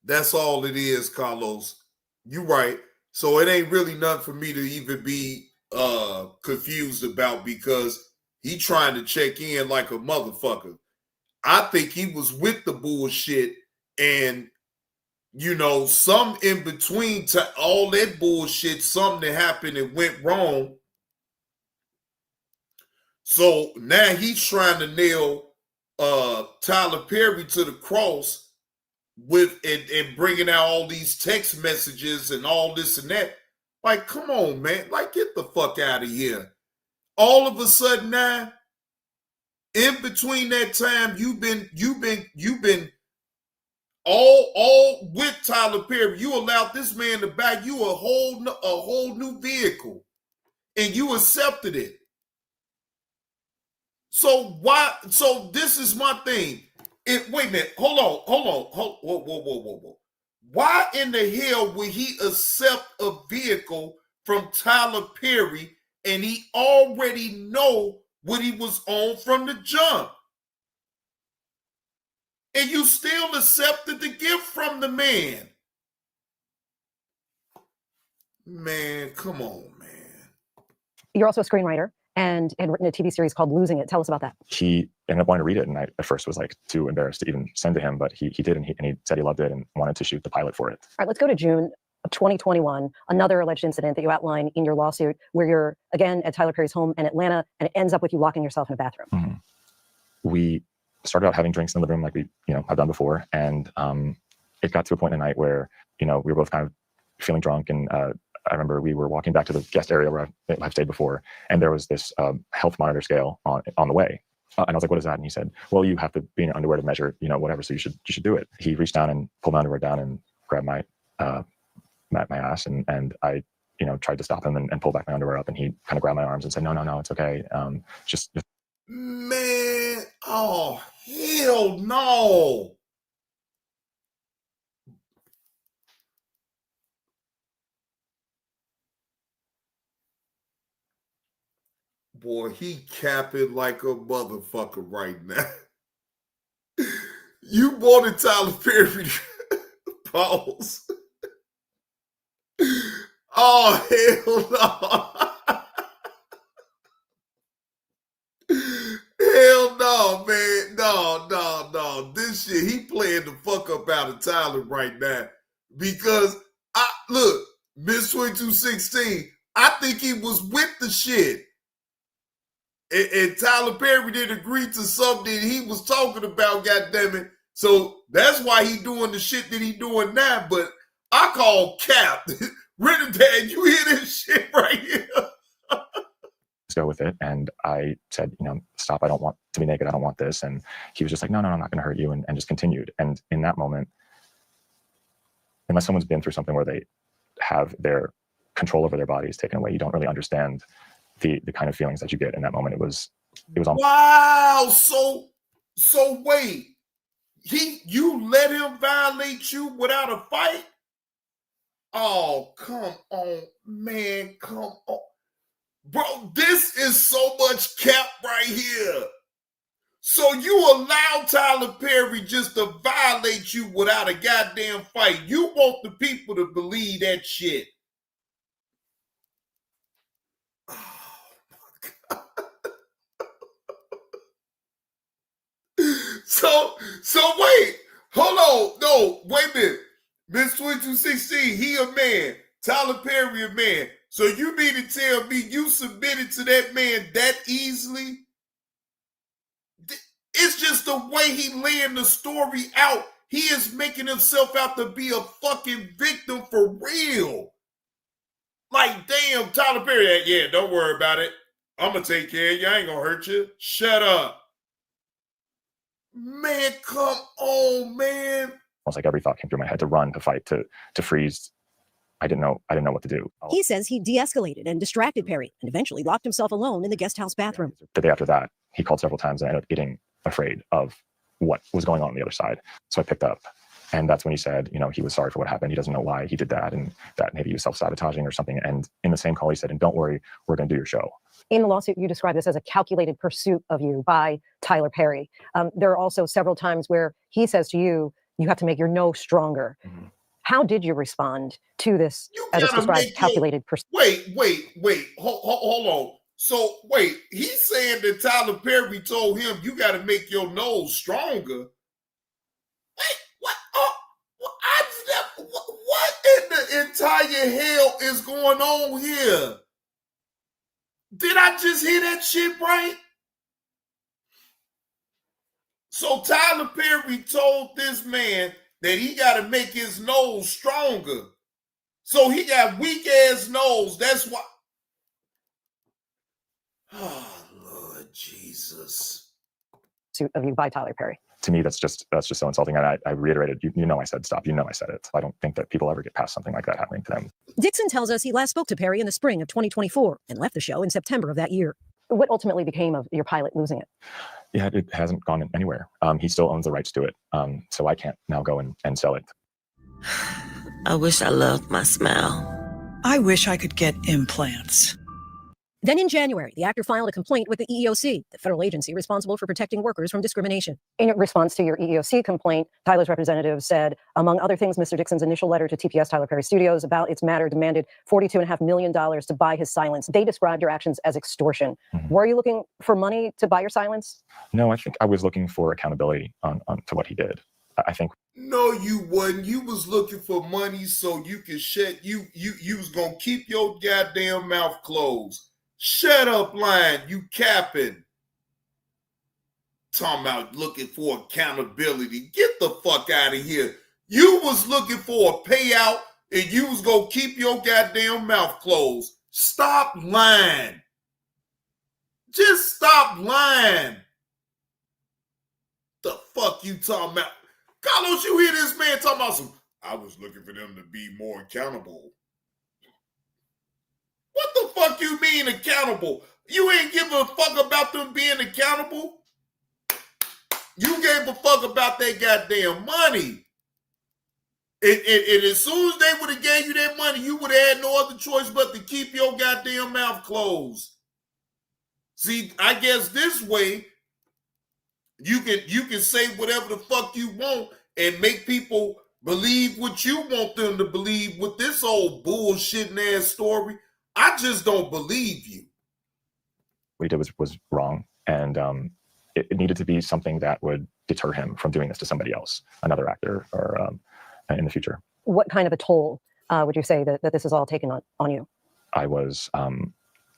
[SPEAKER 1] That's all it is, Carlos. You're right. So it ain't really nothing for me to even be confused about, because he trying to check in like a motherfucker. I think he was with the bullshit, and some in between to all that bullshit, something that happened and went wrong. So now he's trying to nail Tyler Perry to the cross, with and bringing out all these text messages and all this and that. Like, come on, man. Like, get the fuck out of here. All of a sudden now, in between that time, you've been all with Tyler Perry. You allowed this man to buy you a whole new vehicle, and you accepted it. So why? So this is my thing. Wait a minute. Hold on. Whoa. Why in the hell would he accept a vehicle from Tyler Perry and he already know what he was on from the jump? And you still accepted the gift from the man. Man, come on, man.
[SPEAKER 13] You're also a screenwriter and had written a TV series called Losing It. Tell us about that.
[SPEAKER 14] He ended up wanting to read it, and I at first was like too embarrassed to even send to him, but he did, and he said he loved it and wanted to shoot the pilot for it.
[SPEAKER 13] All right, let's go to June of 2021, another alleged incident that you outline in your lawsuit where you're, again, at Tyler Perry's home in Atlanta, and it ends up with you locking yourself in a bathroom.
[SPEAKER 14] Mm-hmm. We started out having drinks in the living room like we, have done before, and it got to a point in the night where, we were both kind of feeling drunk, and I remember we were walking back to the guest area where I've stayed before, and there was this health monitor scale on the way. And I was like, what is that? And he said, well, you have to be in your underwear to measure, whatever. So you should do it. He reached down and pulled my underwear down and grabbed my ass. And I, tried to stop him and pull back my underwear up. And he kind of grabbed my arms and said, no, it's okay. Just.
[SPEAKER 1] Man, oh, hell no. Boy, he capping like a motherfucker right now. You wanted Tyler Perry to pause. Oh, hell no. Hell no, man. No. This shit, he playing the fuck up out of Tyler right now. Because, look, Miss 2216, I think he was with the shit. And Tyler Perry didn't agree to something he was talking about, goddammit. So that's why he doing the shit that he doing now. But I call cap. Renadad, you hear this shit right here?
[SPEAKER 14] Let's go with it. And I said, stop. I don't want to be naked. I don't want this. And he was just like, no, I'm not going to hurt you. And just continued. And in that moment, unless someone's been through something where they have their control over their bodies taken away, you don't really understand the kind of feelings that you get in that moment. It was almost.
[SPEAKER 1] Wow. So wait, you let him violate you without a fight? Oh, come on, man. Come on. Bro, this is so much cap right here. So you allow Tyler Perry just to violate you without a goddamn fight. You want the people to believe that shit. So wait, hold on. No, wait a minute. Miss 2216, he a man. Tyler Perry a man. So you mean to tell me you submitted to that man that easily? It's just the way he laying the story out. He is making himself out to be a fucking victim for real. Like, damn, Tyler Perry, yeah, don't worry about it. I'm going to take care of you. I ain't going to hurt you. Shut up. Man, come on, man.
[SPEAKER 14] Almost like every thought came through my head to run, to fight, to freeze. I didn't know what to do.
[SPEAKER 16] He says he de-escalated and distracted Perry and eventually locked himself alone in the guest house bathroom.
[SPEAKER 14] The day after that, he called several times and I ended up getting afraid of what was going on the other side. So I picked up. And that's when he said, he was sorry for what happened. He doesn't know why he did that, and that maybe he was self-sabotaging or something. And in the same call, he said, and don't worry, we're going to do your show.
[SPEAKER 13] In the lawsuit, you describe this as a calculated pursuit of you by Tyler Perry. There are also several times where he says to you, you have to make your no stronger. Mm-hmm. How did you respond to this as it's described, calculated pursuit?
[SPEAKER 1] Wait. Hold on. So, wait, he's saying that Tyler Perry told him you got to make your nose stronger. Wait, what? What in the entire hell is going on here? Did I just hear that shit right? So Tyler Perry told this man that he got to make his nose stronger. So he got weak ass nose. That's why. Oh, Lord Jesus.
[SPEAKER 13] Suit of you by Tyler Perry.
[SPEAKER 14] To me, that's just so insulting. And I reiterated, you know, I said stop. You know, I said it. I don't think that people ever get past something like that happening to them.
[SPEAKER 16] Dixon tells us he last spoke to Perry in the spring of 2024 and left the show in September of that year.
[SPEAKER 13] What ultimately became of your pilot losing it?
[SPEAKER 14] Yeah, it hasn't gone anywhere. He still owns the rights to it. So I can't now go and sell it.
[SPEAKER 17] I wish I loved my smile. I wish I could get implants.
[SPEAKER 16] Then in January, the actor filed a complaint with the EEOC, the federal agency responsible for protecting workers from discrimination.
[SPEAKER 13] In response to your EEOC complaint, Tyler's representative said, among other things, Mr. Dixon's initial letter to TPS Tyler Perry Studios about its matter demanded $42.5 million to buy his silence. They described your actions as extortion. Mm-hmm. Were you looking for money to buy your silence?
[SPEAKER 14] No, I think I was looking for accountability on to what he did. I think.
[SPEAKER 1] No, you wasn't. You was looking for money so you could shut. You was gonna keep your goddamn mouth closed. Shut up, lying. You capping. Talking about looking for accountability. Get the fuck out of here. You was looking for a payout and you was gonna keep your goddamn mouth closed. Stop lying. Just stop lying. The fuck you talking about? Carlos, you hear this man talking about some, I was looking for them to be more accountable. What the fuck you mean accountable? You ain't giving a fuck about them being accountable? You gave a fuck about that goddamn money. And as soon as they would have gave you that money, you would have had no other choice but to keep your goddamn mouth closed. See, I guess this way, you can say whatever the fuck you want and make people believe what you want them to believe with this old bullshitting ass story. I just don't believe you.
[SPEAKER 14] What he did was wrong, and it needed to be something that would deter him from doing this to somebody else, another actor, or in the future.
[SPEAKER 13] What kind of a toll would you say that this is all taken on you?
[SPEAKER 14] I was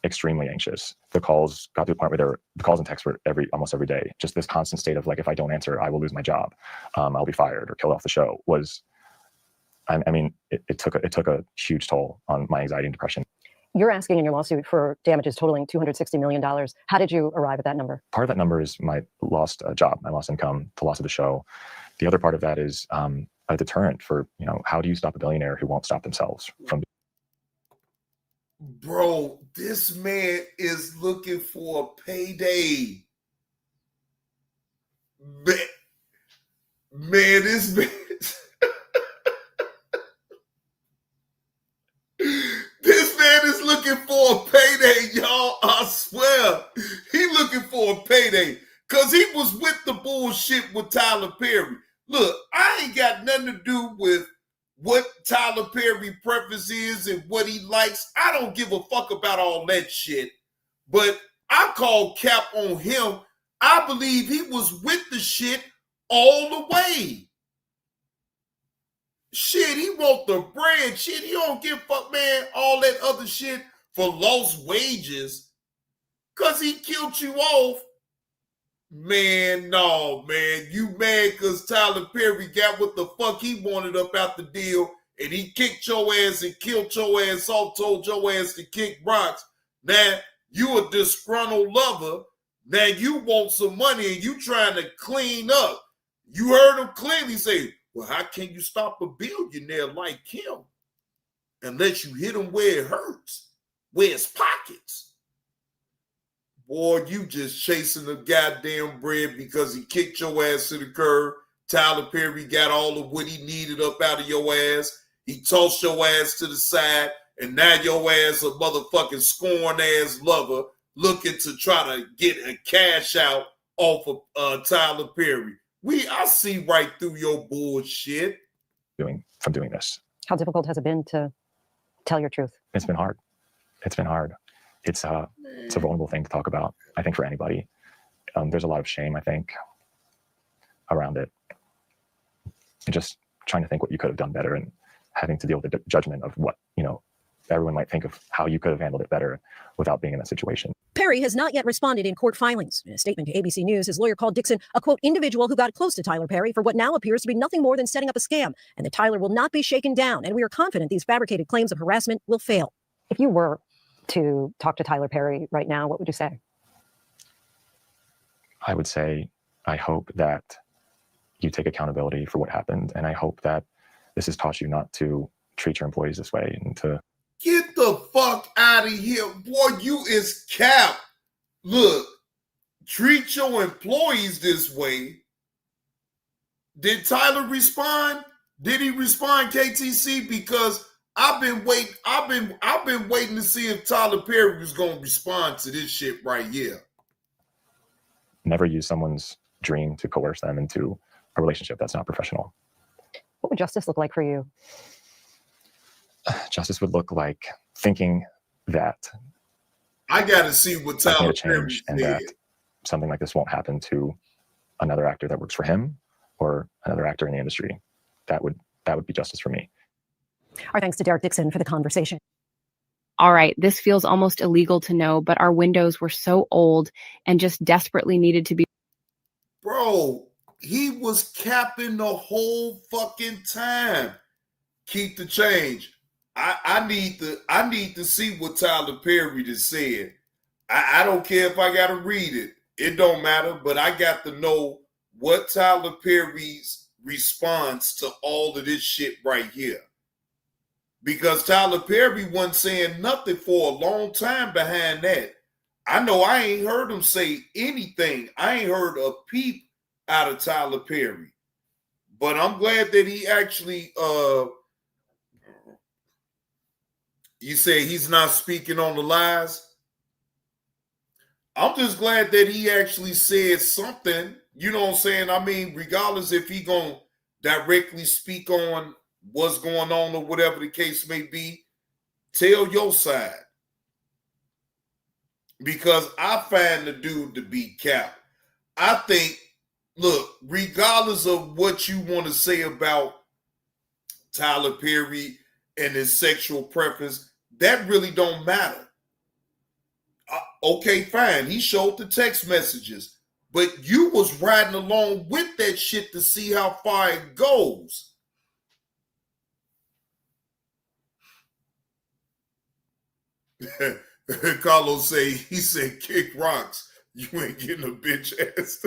[SPEAKER 14] extremely anxious. The calls got to the point where the calls and texts were almost every day. Just this constant state of like, if I don't answer, I will lose my job. I'll be fired or killed off the show. It took a huge toll on my anxiety and depression.
[SPEAKER 13] You're asking in your lawsuit for damages totaling $260 million. How did you arrive at that number?
[SPEAKER 14] Part of that number is my lost job, my lost income, the loss of the show. The other part of that is a deterrent for, how do you stop a billionaire who won't stop themselves from?
[SPEAKER 1] Bro, this man is looking for a payday. Man, this man... This man is looking for a payday, y'all. I swear. He looking for a payday because he was with the bullshit with Tyler Perry. Look, I ain't got nothing to do with what Tyler Perry preference is and what he likes. I don't give a fuck about all that shit. But I call cap on him. I believe he was with the shit all the way. Shit, he want the bread. Shit, he don't give a fuck, man, all that other shit for lost wages. Because he killed you off. Man, no, man. You mad because Tyler Perry got what the fuck he wanted up out the deal and he kicked your ass and killed your ass off, told your ass to kick rocks. Now, you a disgruntled lover. Now, you want some money and you trying to clean up. You heard him clearly say, well, how can you stop a billionaire like him unless you hit him where it hurts, where his pockets? Boy, you just chasing the goddamn bread because he kicked your ass to the curb. Tyler Perry got all of what he needed up out of your ass. He tossed your ass to the side, and now your ass a motherfucking scorn-ass lover looking to try to get a cash out off of Tyler Perry. I see right through your bullshit.
[SPEAKER 14] From doing this.
[SPEAKER 13] How difficult has it been to tell your truth?
[SPEAKER 14] It's been hard. It's a vulnerable thing to talk about, I think, for anybody. There's a lot of shame, I think, around it. And just trying to think what you could have done better and having to deal with the judgment of what, everyone might think of how you could have handled it better without being in that situation.
[SPEAKER 16] Perry has not yet responded in court filings. In a statement to ABC News, his lawyer called Dixon a, quote, individual who got close to Tyler Perry for what now appears to be nothing more than setting up a scam, and that Tyler will not be shaken down, and we are confident these fabricated claims of harassment will fail.
[SPEAKER 13] If you were to talk to Tyler Perry right now, what would you say?
[SPEAKER 14] I would say, I hope that you take accountability for what happened, and I hope that this has taught you not to treat your employees this way and to
[SPEAKER 1] Get the fuck out of here. Boy, you is cap. Look, treat your employees this way. Did Tyler respond? Did he respond, KTC? Because I've been waiting to see if Tyler Perry was gonna respond to this shit right here.
[SPEAKER 14] never use someone's dream to coerce them into a relationship that's not professional.
[SPEAKER 13] What would justice look like for you?
[SPEAKER 14] Justice would look like thinking that
[SPEAKER 1] I got to see what
[SPEAKER 14] I've made
[SPEAKER 1] Tyler
[SPEAKER 14] a
[SPEAKER 1] Perry
[SPEAKER 14] change and that something like this won't happen to another actor that works for him or another actor in the industry. That would be justice for me.
[SPEAKER 13] Our thanks to Derek Dixon for the conversation.
[SPEAKER 18] All right, this feels almost illegal to know, but our windows were so old and just desperately needed to be.
[SPEAKER 1] Bro, he was capping the whole fucking time. Keep the change. I need to see what Tyler Perry just said. I don't care if I gotta read it. It don't matter, but I got to know what Tyler Perry's response to all of this shit right here. Because Tyler Perry wasn't saying nothing for a long time behind that. I know I ain't heard him say anything. I ain't heard a peep out of Tyler Perry. But I'm glad that he actually you say he's not speaking on the lies. I'm just glad that he actually said something. You know what I'm saying? I mean, regardless if he gonna directly speak on what's going on or whatever the case may be, tell your side. Because I find the dude to be cap. I think, look, regardless of what you want to say about Tyler Perry and his sexual preference, that really don't matter. Okay, fine. He showed the text messages, but you was riding along with that shit to see how far it goes. Carlos he said, kick rocks. You ain't getting a bitch ass.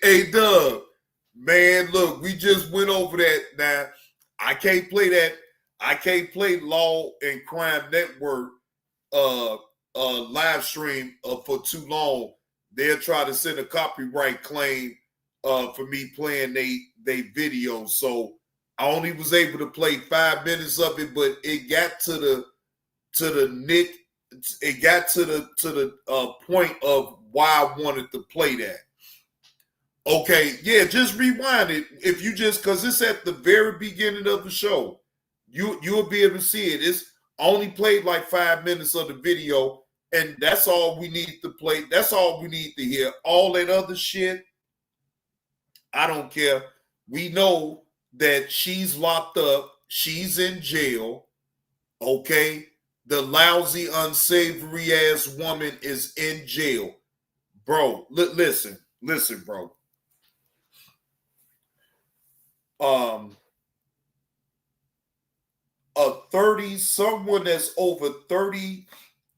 [SPEAKER 1] Hey, Doug, man, look, we just went over that. Now, I can't play that. I can't play Law and Crime Network live stream for too long. They'll try to send a copyright claim for me playing they video. So I only was able to play 5 minutes of it, but it got to the point of why I wanted to play that. Okay, yeah, just rewind it if you just, because it's at the very beginning of the show. You'll be able to see it. It's only played like 5 minutes of the video, and that's all we need to play. That's all we need to hear. All that other shit, I don't care. We know that she's locked up. She's in jail. Okay? The lousy, unsavory ass woman is in jail. Bro, listen, bro. Someone that's over 30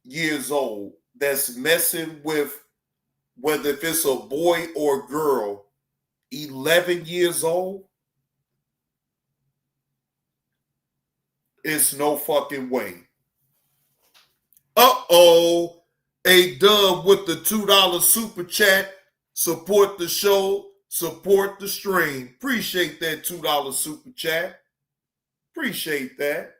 [SPEAKER 1] years old that's messing with, whether if it's a boy or girl, 11 years old, it's no fucking way. Uh-oh. A Dub with the $2 super chat. Support the show. Support the stream. Appreciate that $2 super chat. Appreciate that.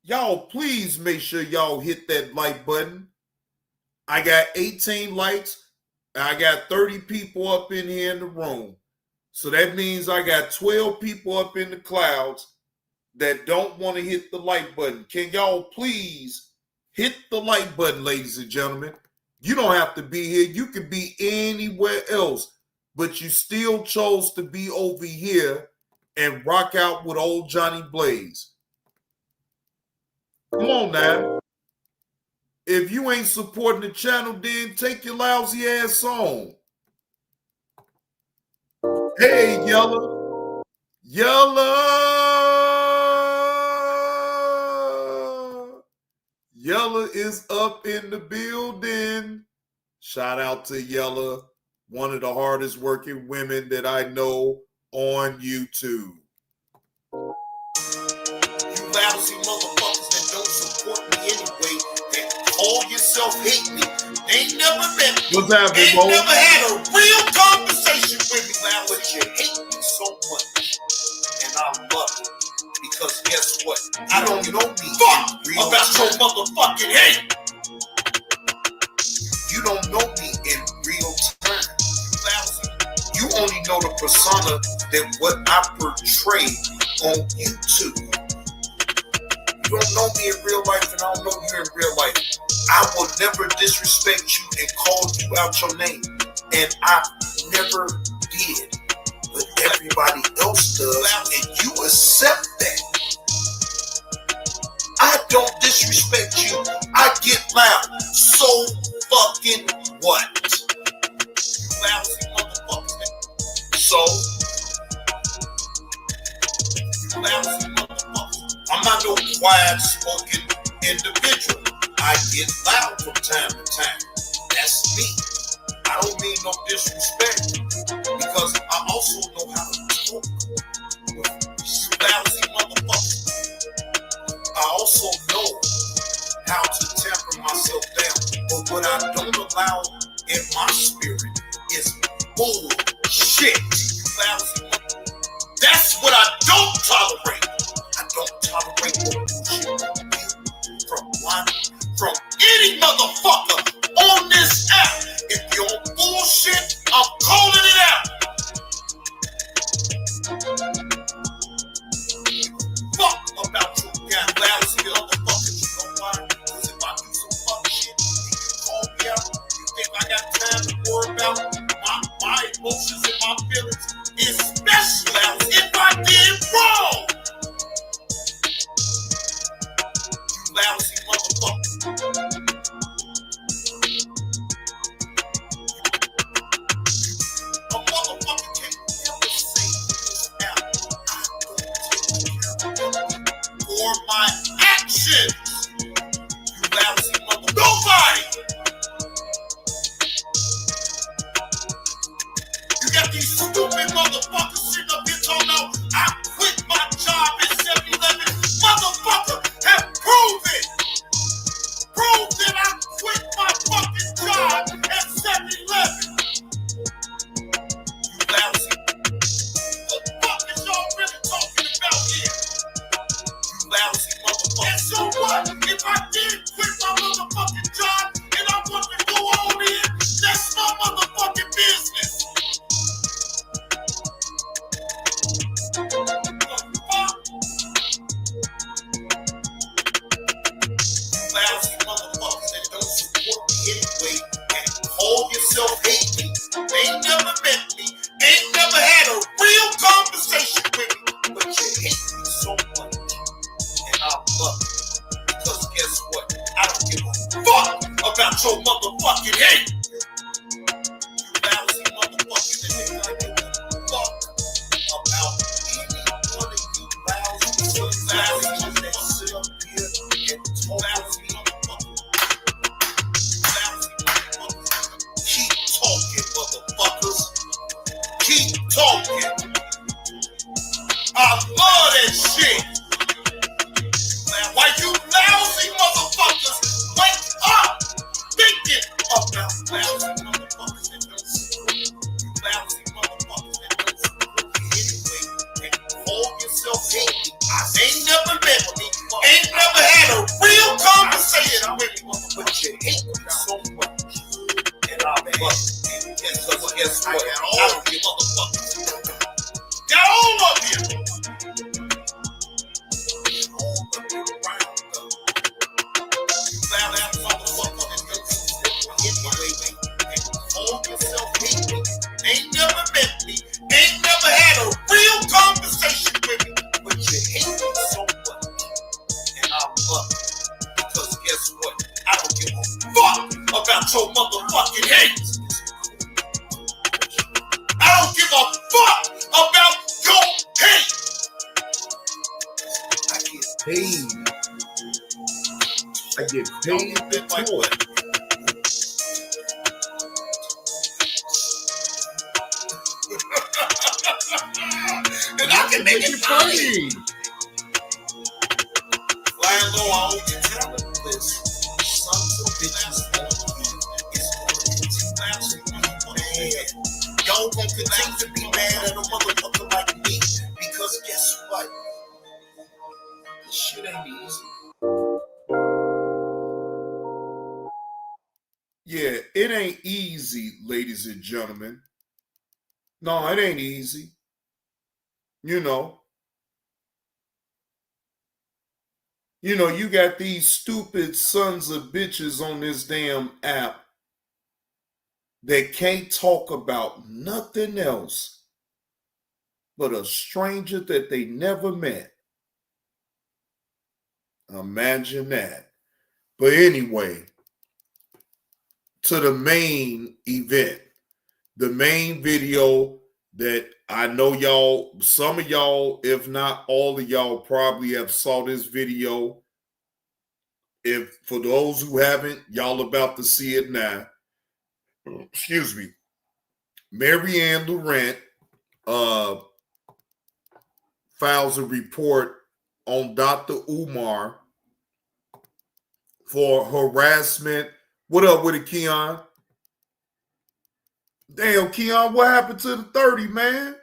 [SPEAKER 1] Y'all, please make sure y'all hit that like button. I got 18 likes. I got 30 people up in here in the room. So that means I got 12 people up in the clouds that don't want to hit the like button. Can y'all please hit the like button, ladies and gentlemen? You don't have to be here. You can be anywhere else. but you still chose to be over here and rock out with old Johnny Blaze. Come on now. If you ain't supporting the channel, then take your lousy ass on. Hey, Yella. Yella is up in the building. Shout out to Yella, one of the hardest working women that I know on YouTube. You lousy motherfuckers that don't support me anyway, that call yourself hate me, they never met me. What's happening, Mo? They never had a real conversation with me, but you hate me so much. And I love it. Because guess what? I don't know me. Fuck about your motherfucking hate. You don't know me in real time. You only know the persona that what I portray on YouTube. You don't know me in real life, and I don't know you in real life. I will never disrespect you and call you out your name. And I never did. But everybody else does, and you accept that. I don't disrespect you. I get loud. So fucking what? You lousy motherfuckers. So, you lousy motherfuckers. I'm not no quiet spoken individual. I get loud from time to time. That's me. I don't mean no disrespect because I also know how to talk with these lousy motherfuckers. I also know how to temper myself down. But what I don't allow in my spirit is bullshit. That's what I don't tolerate. I don't tolerate bullshit from any motherfucker on this app. If you're on bullshit, I'm calling it out. Fuck about you, goddamn lousy motherfuckers. You know why? Because if I do some fucking shit, you can call me out. You think I got time to worry about my emotions and my feelings? Especially if I did wrong. You lousy motherfucker. A motherfucker can't never say this out. I don't take care for my actions. You lousy motherfucker. Nobody. You got these stupid motherfuckers sitting up here talking about I quit my job at 7-Eleven. Motherfucker, have proven that I quit my fucking job at 7-Eleven. You lousy. What the fuck is y'all really talking about here? You lousy motherfucker. And so what? If I did quit my motherfucking job and I want to go on in, that's my motherfucking business. Lousy motherfuckers that don't support me anyway and call yourself hate me. They never met me, ain't never had a real conversation with me, but you hate me so much, and I love it. Because guess what? I don't give a fuck about your motherfucking hate. You lousy motherfuckers that think I give a fuck about any one of you lousy motherfuckers that sit up here and talk lousy. Keep talking, motherfuckers. Keep talking. I love that shit. Why you lousy motherfuckers wake up thinking about lousy motherfuckers that don't support you. You lousy motherfuckers that don't support me anyway and call yourself hate me. Ain't never met me, ain't never had a real conversation with me, but you hate me so much. And I love it. Guess what? I don't give motherfuckers. Got all of you. All of you around though. You lousy motherfuckers that don't support me anyway and call yourself hate me. Ain't never met paid. I get paid to talk. And I can make it funny. Flying low, I hope you're talentless. Sons of bitches it's man. Y'all gonna continue to be mad at a motherfucker like me. Because guess what? This shit ain't easy. Yeah, it ain't easy, ladies and gentlemen. No, it ain't easy. You know, you got these stupid sons of bitches on this damn app that can't talk about nothing else but a stranger that they never met. Imagine that. But anyway, to the main event, the main video that I know y'all, some of y'all, if not all of y'all, probably have saw this video. If for those who haven't, y'all about to see it now. Excuse me. Maryanne Laurent files a report on Dr. Umar for harassment. What up with it, Keon? Damn, Keon, what happened to the 30, man?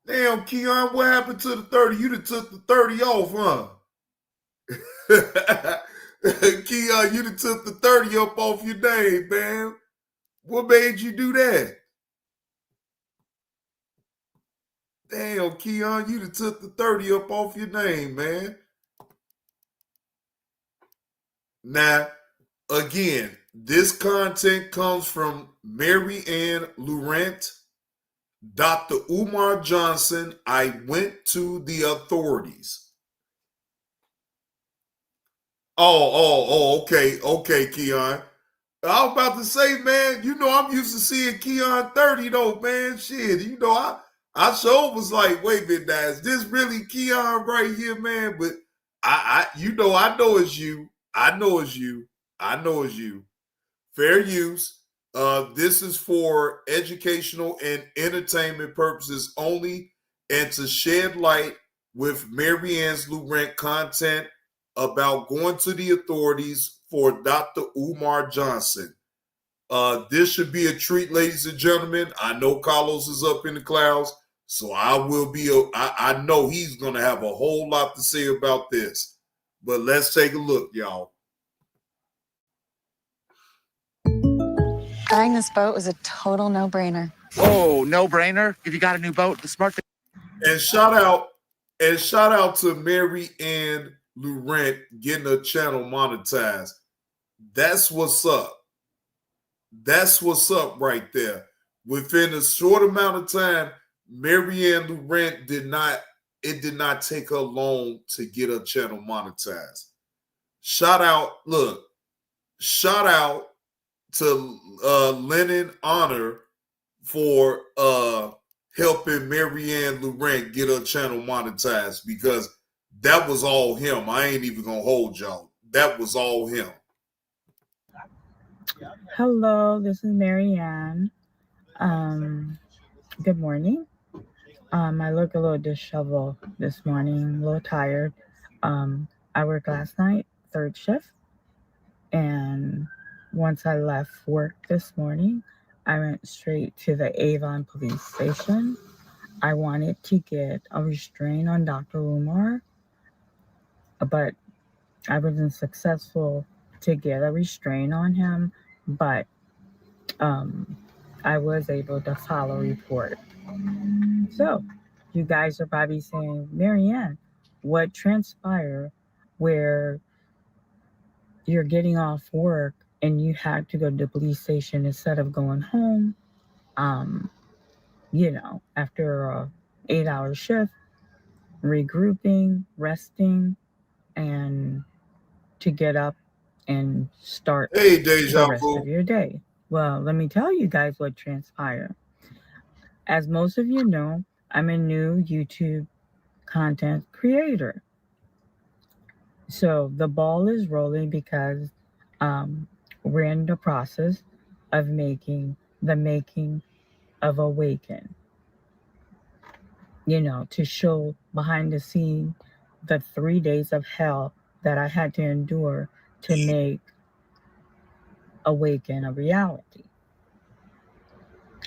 [SPEAKER 1] Damn, Keon, what happened to the 30? You done took the 30 off, huh? Keon, you done took the 30 up off your name, man. What made you do that? Damn, Keon, you done took the 30 up off your name, man. Now, again, this content comes from Maryanne Laurent, Dr. Umar Johnson. I went to the authorities. Okay, Keon. I was about to say, man, I'm used to seeing Keon 30 though, man. Shit, I sure was like, wait a minute, now, is this really Keon right here, man? But I know it's you. I know it's you. Fair use. This is for educational and entertainment purposes only, and to shed light with Maryanne Laurent content about going to the authorities for Dr. Umar Johnson. This should be a treat, ladies and gentlemen. I know Carlos is up in the clouds, so I know he's going to have a whole lot to say about this. But let's take a look, y'all.
[SPEAKER 19] Buying this boat was a total no-brainer.
[SPEAKER 20] Oh, no-brainer? If you got a new boat, the smart thing.
[SPEAKER 1] And shout out to Maryanne Laurent getting her channel monetized. That's what's up. That's what's up right there. Within a short amount of time, Maryanne Laurent did not take her long to get her channel monetized. Shout out to Lennon Honor for helping Maryanne Laurent get her channel monetized, because that was all him. I ain't even gonna hold y'all. That was all him.
[SPEAKER 21] Hello, this is Maryanne. Good morning. I look a little disheveled this morning, a little tired. I worked last night, third shift, and once I left work this morning, I went straight to the Avon police station. I wanted to get a restraint on Dr. Umar, but I wasn't successful to get a restraint on him, but I was able to file a report. So, you guys are probably saying, Maryanne, what transpired where you're getting off work and you had to go to the police station instead of going home, after a 8-hour shift, regrouping, resting, and to get up and start the rest of your day. Well, let me tell you guys what transpired. As most of you know, I'm a new YouTube content creator. So the ball is rolling because we're in the process of making of Awaken. You know, to show behind the scene the 3 days of hell that I had to endure to make Awaken a reality.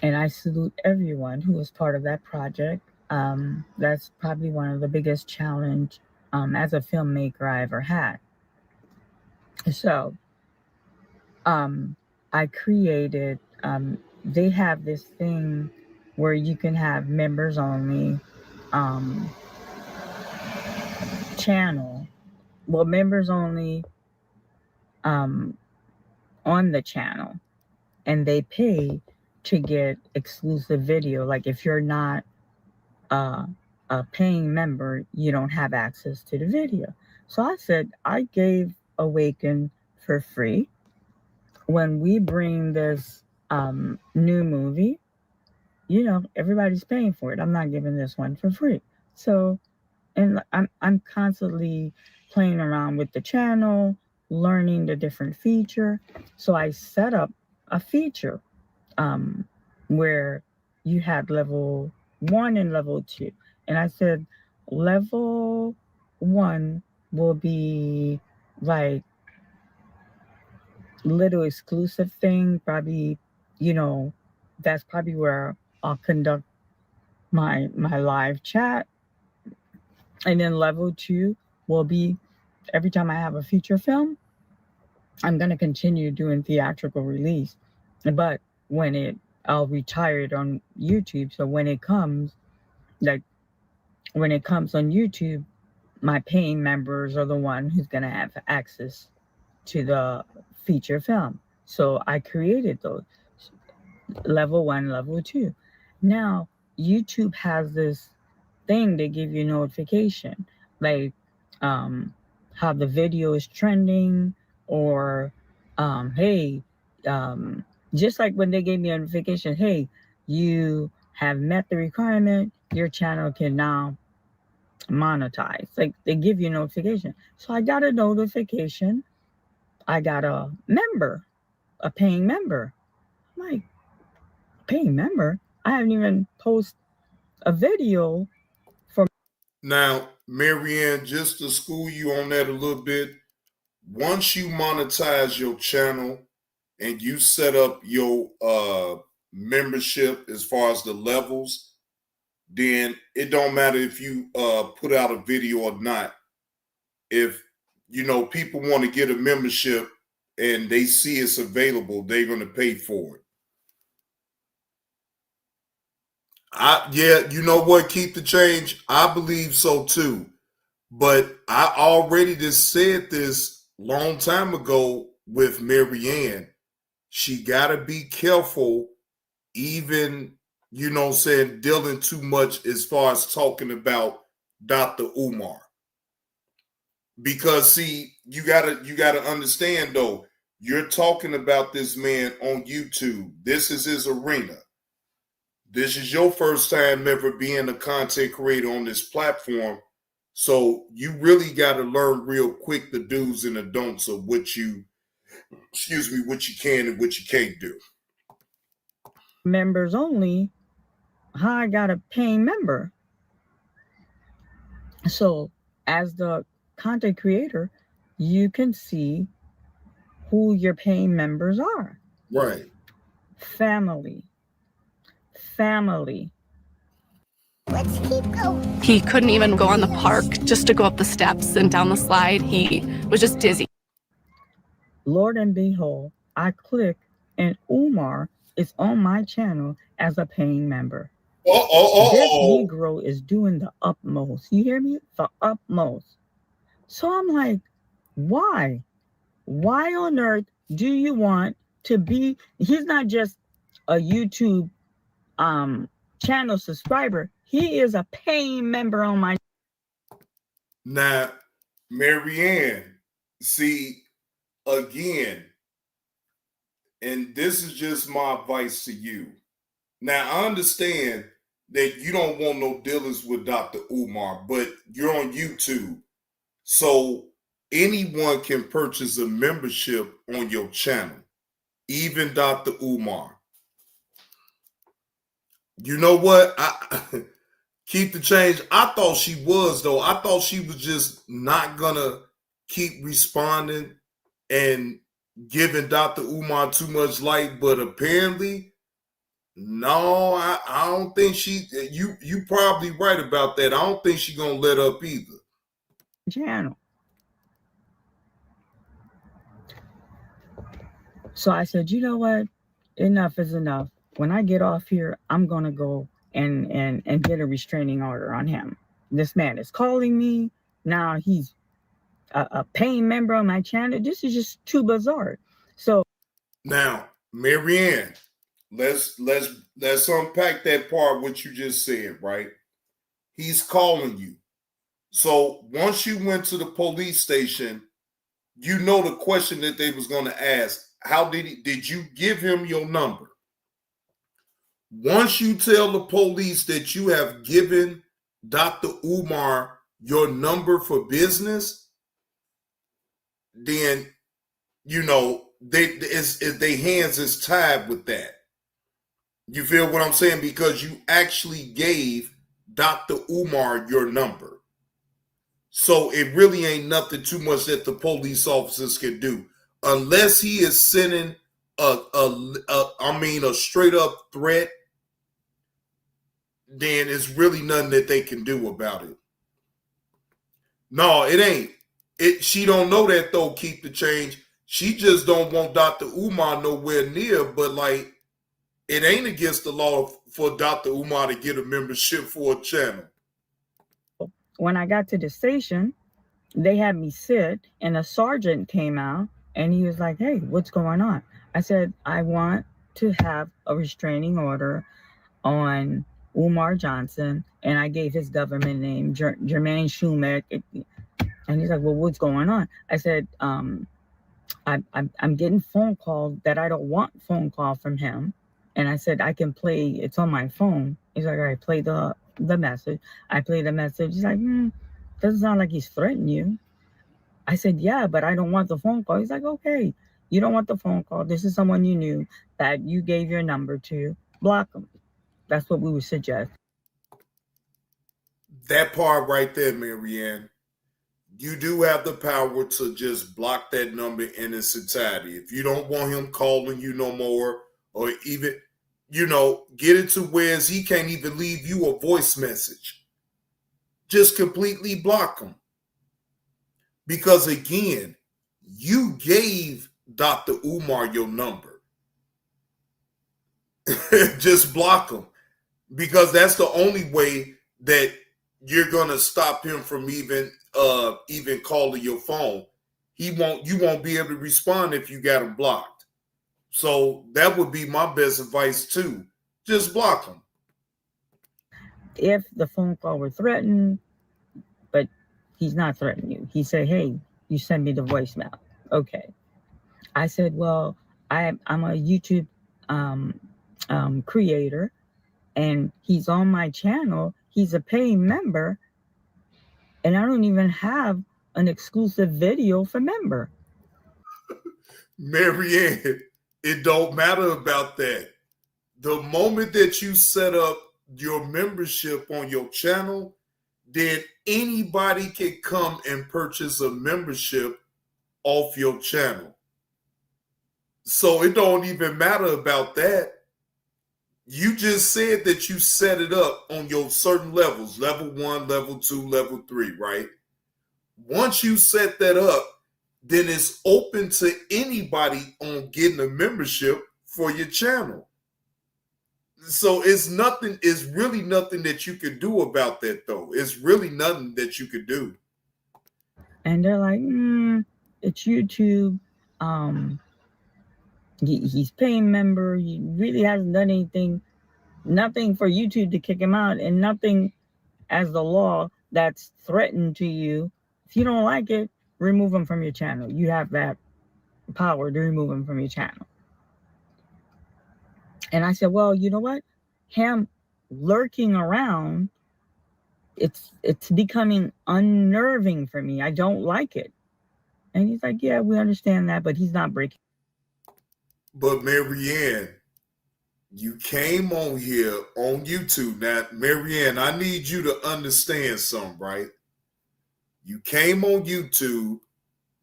[SPEAKER 21] And I salute everyone who was part of that project. That's probably one of the biggest challenge as a filmmaker I ever had. So I created, they have this thing where you can have members only channel. Well, members only on the channel, and they pay to get exclusive video. Like if you're not a paying member, you don't have access to the video. So I said I gave Awaken for free. When we bring this new movie, you know, everybody's paying for it. I'm not giving this one for free. So, and I'm constantly playing around with the channel, learning the different feature. So I set up a feature where you had level 1 and level 2. And I said level 1 will be like little exclusive thing, probably, you know, that's probably where I'll conduct my live chat. And then level 2 will be every time I have a feature film, I'm going to continue doing theatrical release. But I'll retire it on YouTube. So when it comes on YouTube, my paying members are the one who's going to have access to the feature film. So I created those level 1, level 2. Now YouTube has this thing they give you notification, like how the video is trending, or hey, just like when they gave me a notification, hey, you have met the requirement, your channel can now monetize. Like they give you a notification. So I got a notification. I got a paying member. I'm like, paying member? I haven't even posted a video for.
[SPEAKER 1] Now, Maryanne, just to school you on that a little bit, once you monetize your channel and you set up your membership as far as the levels, then it don't matter if you put out a video or not. If you know people want to get a membership and they see it's available, they're going to pay for it. Yeah, you know what? Keep the change. I believe so too. But I already just said this long time ago with Maryanne. She got to be careful, even, you know what I'm saying, dealing too much as far as talking about Dr. Umar. Because see, you gotta understand though, you're talking about this man on YouTube. This is his arena. This is your first time ever being a content creator on this platform. So you really got to learn real quick the do's and the don'ts of what you can and what you can't do.
[SPEAKER 21] Members only, how I got a paying member. So as the content creator, you can see who your paying members are.
[SPEAKER 1] Right.
[SPEAKER 21] Family.
[SPEAKER 3] Let's keep going. He couldn't even go on the park just to go up the steps and down the slide. He was just dizzy.
[SPEAKER 21] Lord and behold, I click and Umar is on my channel as a paying member. This Negro is doing the utmost. You hear me? The utmost. So I'm like, why? Why on earth do you want to be? He's not just a YouTube channel subscriber. He is a paying member on my.
[SPEAKER 1] Now, Maryanne, see, again, and this is just my advice to you. Now, I understand that you don't want no dealings with Dr. Umar, but you're on YouTube. So anyone can purchase a membership on your channel, even Dr. Umar. You know what? I keep the change. I thought she was, though. I thought she was just not gonna keep responding and giving Dr. Umar too much light, but apparently, no, I don't think she. You probably right about that. I don't think she gonna let up either.
[SPEAKER 21] Channel. So I said, you know what? Enough is enough. When I get off here, I'm gonna go and get a restraining order on him. This man is calling me. Now he's a paying member on my channel. This is just too bizarre. So
[SPEAKER 1] now, Maryanne, let's unpack that part what you just said, right? He's calling you. So once you went to the police station, you know the question that they was going to ask. How did you give him your number? Once you tell the police that you have given Dr. Umar your number for business, then you know they hands is tied with that. You feel what I'm saying? Because you actually gave Dr. Umar your number. So it really ain't nothing too much that the police officers can do. Unless he is sending a straight up threat, then it's really nothing that they can do about it. No, it ain't. She don't know that though, keep the change. She just don't want Dr. Umar nowhere near, but like it ain't against the law for Dr. Umar to get a membership for a channel.
[SPEAKER 21] when I got to the station, they had me sit, and a sergeant came out, and he was like, hey, what's going on? I said, I want to have a restraining order on Umar Johnson, and I gave his government name, Jermaine Schumack. And he's like, well, what's going on? I said, I'm getting phone calls that I don't want phone call from him. And I said, I can play, it's on my phone. He's like, all right, play the message. I played the message. He's like, doesn't sound like he's threatening you. I said, yeah, but I don't want the phone call. He's like, okay, you don't want the phone call. This is someone you knew that you gave your number to. Block them. That's what we would suggest.
[SPEAKER 1] That part right there, Maryanne, you do have the power to just block that number in its entirety. If you don't want him calling you no more, or even, get it to where he can't even leave you a voice message. Just completely block him. Because again, you gave Dr. Umar your number. Just block him. Because that's the only way that you're gonna stop him from even calling your phone. You won't be able to respond if you got him blocked. So that would be my best advice too. Just block him.
[SPEAKER 21] If the phone call were threatened, but he's not threatening you. He said, hey, you send me the voicemail. Okay. I said, well, I'm a YouTube creator, and he's on my channel. He's a paying member, and I don't even have an exclusive video for member.
[SPEAKER 1] Maryanne, it don't matter about that. The moment that you set up your membership on your channel, then anybody can come and purchase a membership off your channel. So it don't even matter about that. You just said that you set it up on your certain levels, level 1, level 2, level 3, right? Once you set that up, then it's open to anybody on getting a membership for your channel. So it's really nothing that you could do about that though. It's really nothing that you could do.
[SPEAKER 21] And they're like, it's YouTube. He's paying member. He really hasn't done anything, nothing for YouTube to kick him out, and nothing as the law that's threatened to you. If you don't like it, remove him from your channel. You have that power to remove him from your channel. And I said, well, you know what? Him lurking around, it's becoming unnerving for me. I don't like it. And he's like, yeah, we understand that, but he's not breaking.
[SPEAKER 1] But Maryanne, you came on here on YouTube. Now, Maryanne, I need you to understand something, right? You came on YouTube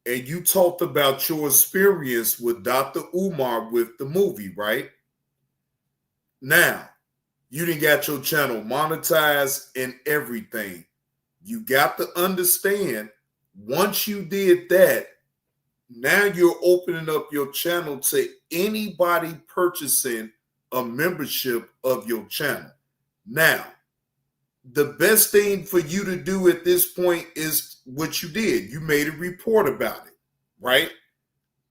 [SPEAKER 1] and you talked about your experience with Dr. Umar with the movie, right? Now, you didn't got your channel monetized and everything. You got to understand, once you did that, now you're opening up your channel to anybody purchasing a membership of your channel. Now, the best thing for you to do at this point is what you did. You made a report about it, right?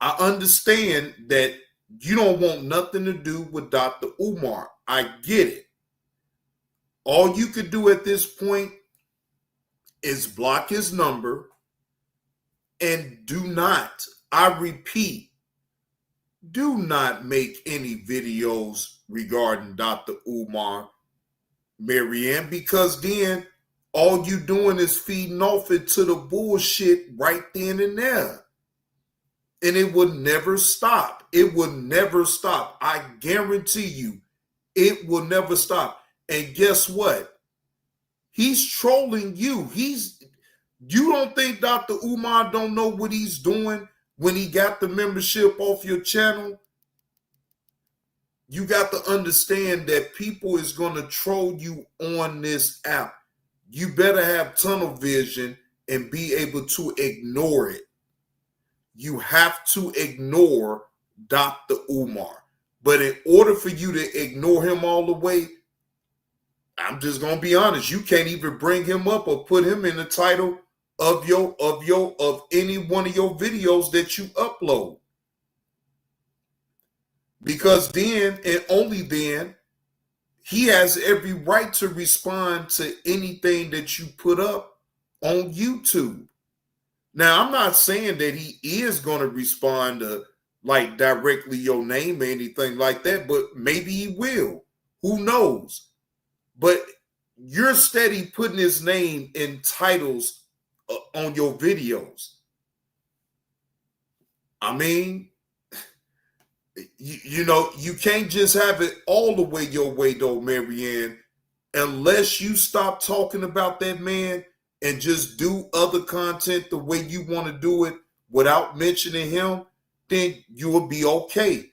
[SPEAKER 1] I understand that you don't want nothing to do with Dr. Umar. I get it. All you could do at this point is block his number and do not, I repeat, do not make any videos regarding Dr. Umar, Maryanne, because then all you doing is feeding off into the bullshit right then and there. And it will never stop. It will never stop. I guarantee you, it will never stop. And guess what? He's trolling you. You don't think Dr. Umar don't know what he's doing when he got the membership off your channel? You got to understand that people is going to troll you on this app. You better have tunnel vision and be able to ignore it. You have to ignore Dr. Umar. But in order for you to ignore him all the way, I'm just going to be honest, you can't even bring him up or put him in the title of any one of your videos that you upload. Because then, and only then, he has every right to respond to anything that you put up on YouTube. Now, I'm not saying that he is going to respond to like directly your name or anything like that, but maybe he will. Who knows? But you're steady putting his name in titles on your videos. I mean, you know, you can't just have it all the way your way, though, Maryanne, unless you stop talking about that man and just do other content the way you want to do it without mentioning him, then you will be okay.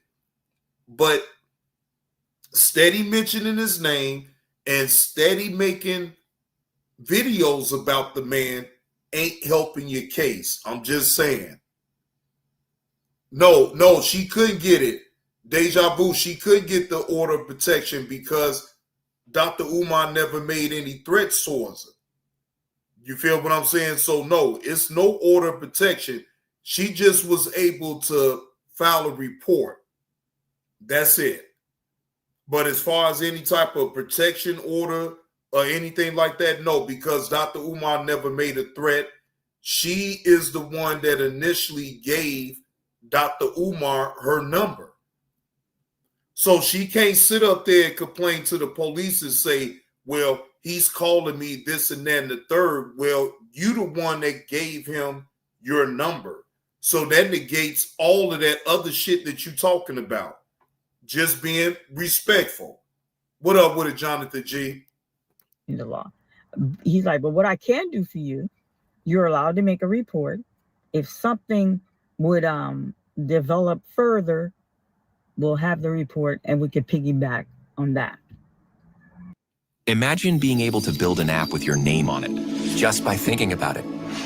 [SPEAKER 1] But steady mentioning his name and steady making videos about the man ain't helping your case. I'm just saying. No, she couldn't get it. Deja vu, she couldn't get the order of protection because Dr. Umar never made any threats towards her. You feel what I'm saying? So no, it's no order of protection. She just was able to file a report. That's it. But as far as any type of protection order or anything like that, no, because Dr. Umar never made a threat. She is the one that initially gave Dr. Umar her number. So she can't sit up there and complain to the police and say, well, he's calling me this and that and the third. Well, you the one that gave him your number. So that negates all of that other shit that you're talking about. Just being respectful. What up with it, Jonathan G?
[SPEAKER 21] In the law. He's like, but what I can do for you, you're allowed to make a report. If something would develop further, we'll have the report and we could piggyback on that.
[SPEAKER 2] Imagine being able to build an app with your name on it just by thinking about it.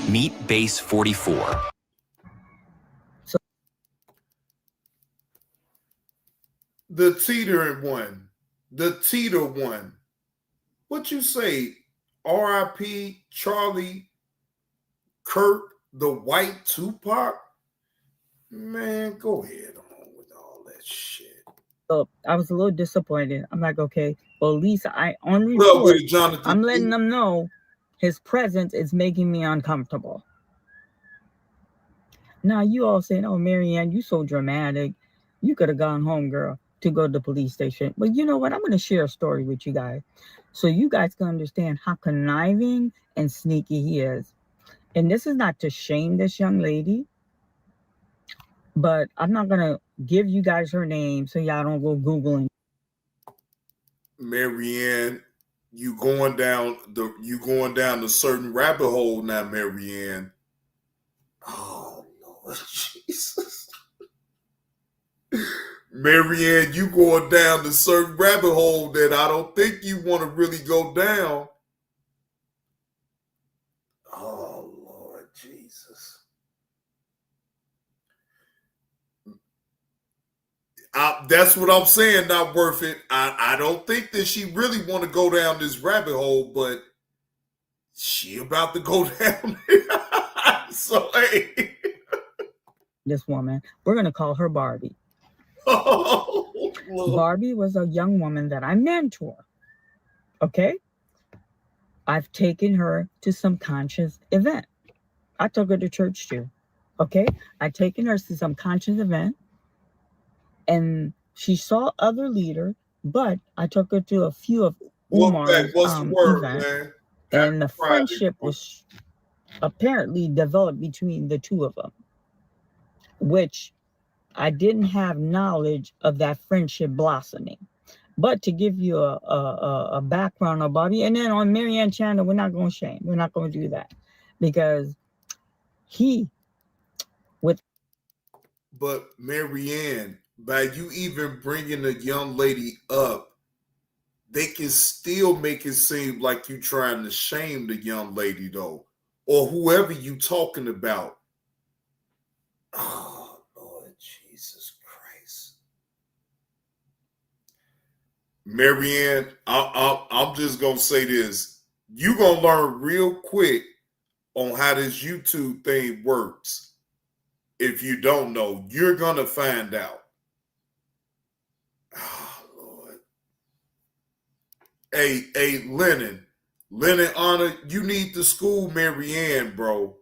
[SPEAKER 2] Meet Base 44.
[SPEAKER 1] The teetering one. The teeter one. What you say? R.I.P. Charlie Kirk, the white Tupac? Man, go ahead on with all that shit.
[SPEAKER 21] So I was a little disappointed. I'm like, okay, well, at least on report, I'm letting them know his presence is making me uncomfortable. Now you all saying, oh, Maryanne, you so dramatic. You could have gone home, girl. to go to the police station. But you know what? I'm going to share a story with you guys so you guys can understand how conniving and sneaky he is. And this is not to shame this young lady, but I'm not going to give you guys her name so y'all don't go Googling.
[SPEAKER 1] Maryanne, you going down the certain rabbit hole now, Maryanne. Oh Lord Jesus. Maryanne, you going down the certain rabbit hole that I don't think you want to really go down. Oh Lord Jesus. That's what I'm saying, not worth it. I don't think that she really want to go down this rabbit hole, but she about to go down there. So, hey.
[SPEAKER 21] This woman, we're going to call her Barbie.
[SPEAKER 1] Oh,
[SPEAKER 21] Barbie was a young woman that I mentor. Okay? I've taken her to some conscious event. I took her to church too. Okay? I've taken her to some conscious event. And she saw other leaders, but I took her to a few of Umar's events.
[SPEAKER 1] Man?
[SPEAKER 21] And the friendship was apparently developed between the two of them, which I didn't have knowledge of that friendship blossoming. But to give you a background on Bobby, and then on Maryanne channel, we're not going to shame. We're not going to do that because
[SPEAKER 1] But Maryanne, by you even bringing the young lady up, they can still make it seem like you trying to shame the young lady though, or whoever you talking about. Oh Lord Jesus Christ, Maryanne, I'm just gonna say this: you gonna learn real quick on how this YouTube thing works. If you don't know, you're gonna find out. Oh Lord. Hey, Lennon Honor, you need to school Maryanne, bro.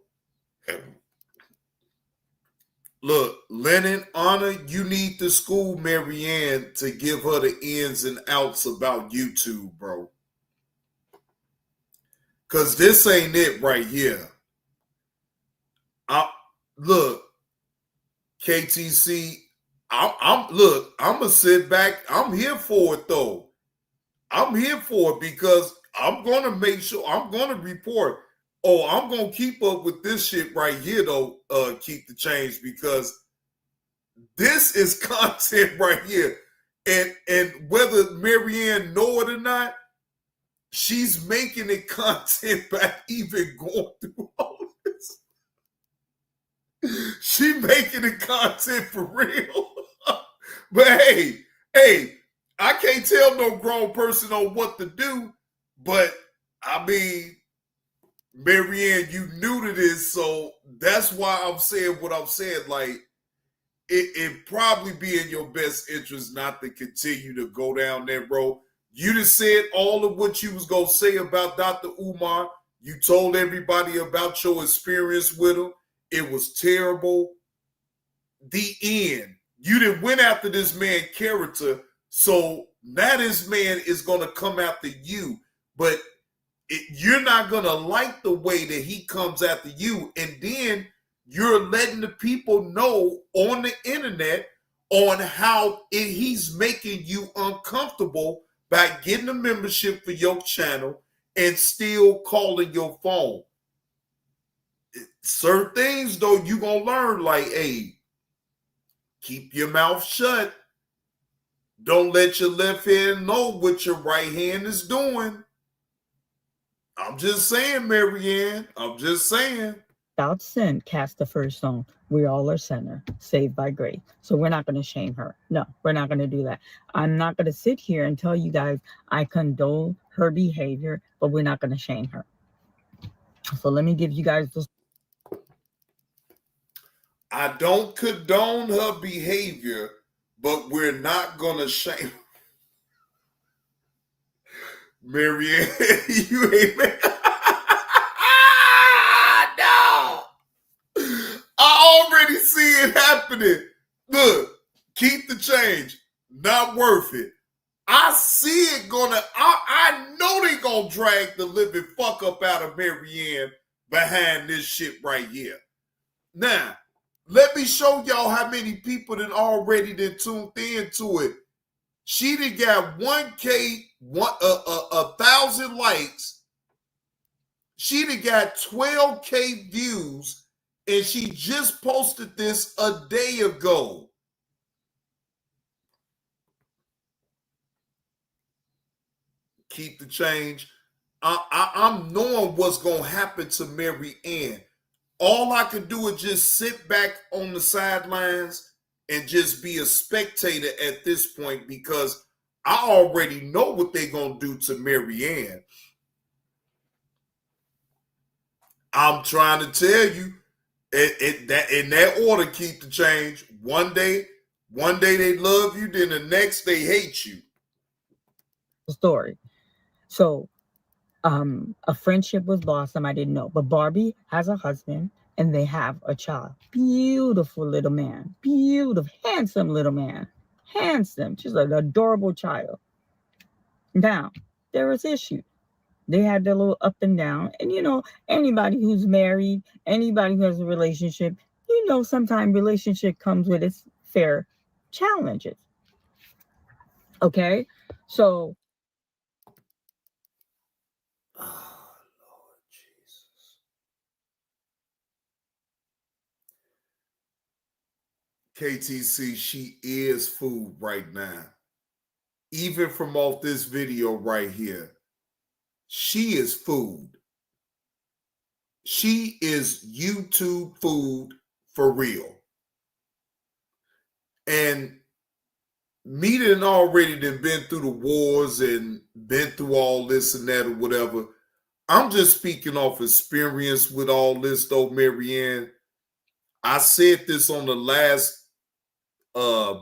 [SPEAKER 1] Look, Lennon Honor, you need to school Maryanne to give her the ins and outs about YouTube, bro. Cause this ain't it right here. Look, KTC, I'm gonna sit back. I'm here for it though. I'm here for it because I'm gonna make sure I'm gonna report. Oh, I'm gonna keep up with this shit right here though, keep the change, because this is content right here. And whether Maryanne know it or not, she's making it content by even going through all this. She making it content for real. But hey, I can't tell no grown person on what to do, but I mean, Maryanne, you new to this, so that's why I'm saying what I'm saying. Like, it probably be in your best interest not to continue to go down that road. You just said all of what you was going to say about Dr. Umar. You told everybody about your experience with him. It was terrible. The end. You didn't went after this man's character, so now this man is going to come after you. But you're not going to like the way that he comes after you. And then you're letting the people know on the internet on how he's making you uncomfortable by getting a membership for your channel and still calling your phone. Certain things, though, you're going to learn, like, hey, keep your mouth shut. Don't let your left hand know what your right hand is doing. I'm just saying, Maryanne. I'm just saying.
[SPEAKER 21] Without sin, cast the first stone. We all are sinner, saved by grace. So we're not going to shame her. No, we're not going to do that. I'm not going to sit here and tell you guys I condone her behavior, but we're not going to shame her. So let me give you guys this.
[SPEAKER 1] I don't condone her behavior, but we're not going to shame her. Maryanne, you ain't man. No. I already see it happening. Look, keep the change. Not worth it. I see it gonna, I know they gonna drag the living fuck up out of Maryanne behind this shit right here. Now, let me show y'all how many people that already done tuned into it. She done got 1K, 1,000 likes. She done got 12K views, and she just posted this a day ago. Keep the change. I'm knowing what's going to happen to Maryanne. All I can do is just sit back on the sidelines and just be a spectator at this point, because I already know what they're going to do to Maryanne. I'm trying to tell you, that in that order, keep the change. One day they love you, then the next they hate you.
[SPEAKER 21] Story. So a friendship was blossom. I didn't know, but Barbie has a husband and they have a child. Beautiful little man, beautiful, handsome little man, handsome, just an adorable child. Now there was issues. They had their little up and down, and anybody who's married, anybody who has a relationship, sometimes relationship comes with its fair challenges. Okay, so.
[SPEAKER 1] KTC, she is food right now. Even from off this video right here, she is food. She is YouTube food for real. And me done already been through the wars and been through all this and that or whatever. I'm just speaking off experience with all this though, Maryanne. I said this on the last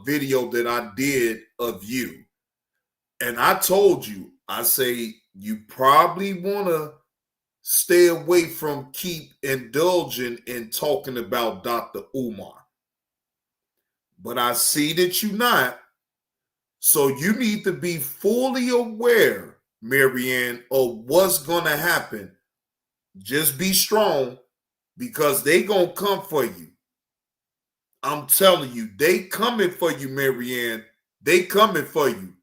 [SPEAKER 1] video that I did of you. And I told you, I say, you probably want to stay away from keep indulging in talking about Dr. Umar. But I see that you're not. So you need to be fully aware, Maryanne, of what's going to happen. Just be strong, because they going to come for you. I'm telling you, they coming for you, Maryanne. They coming for you.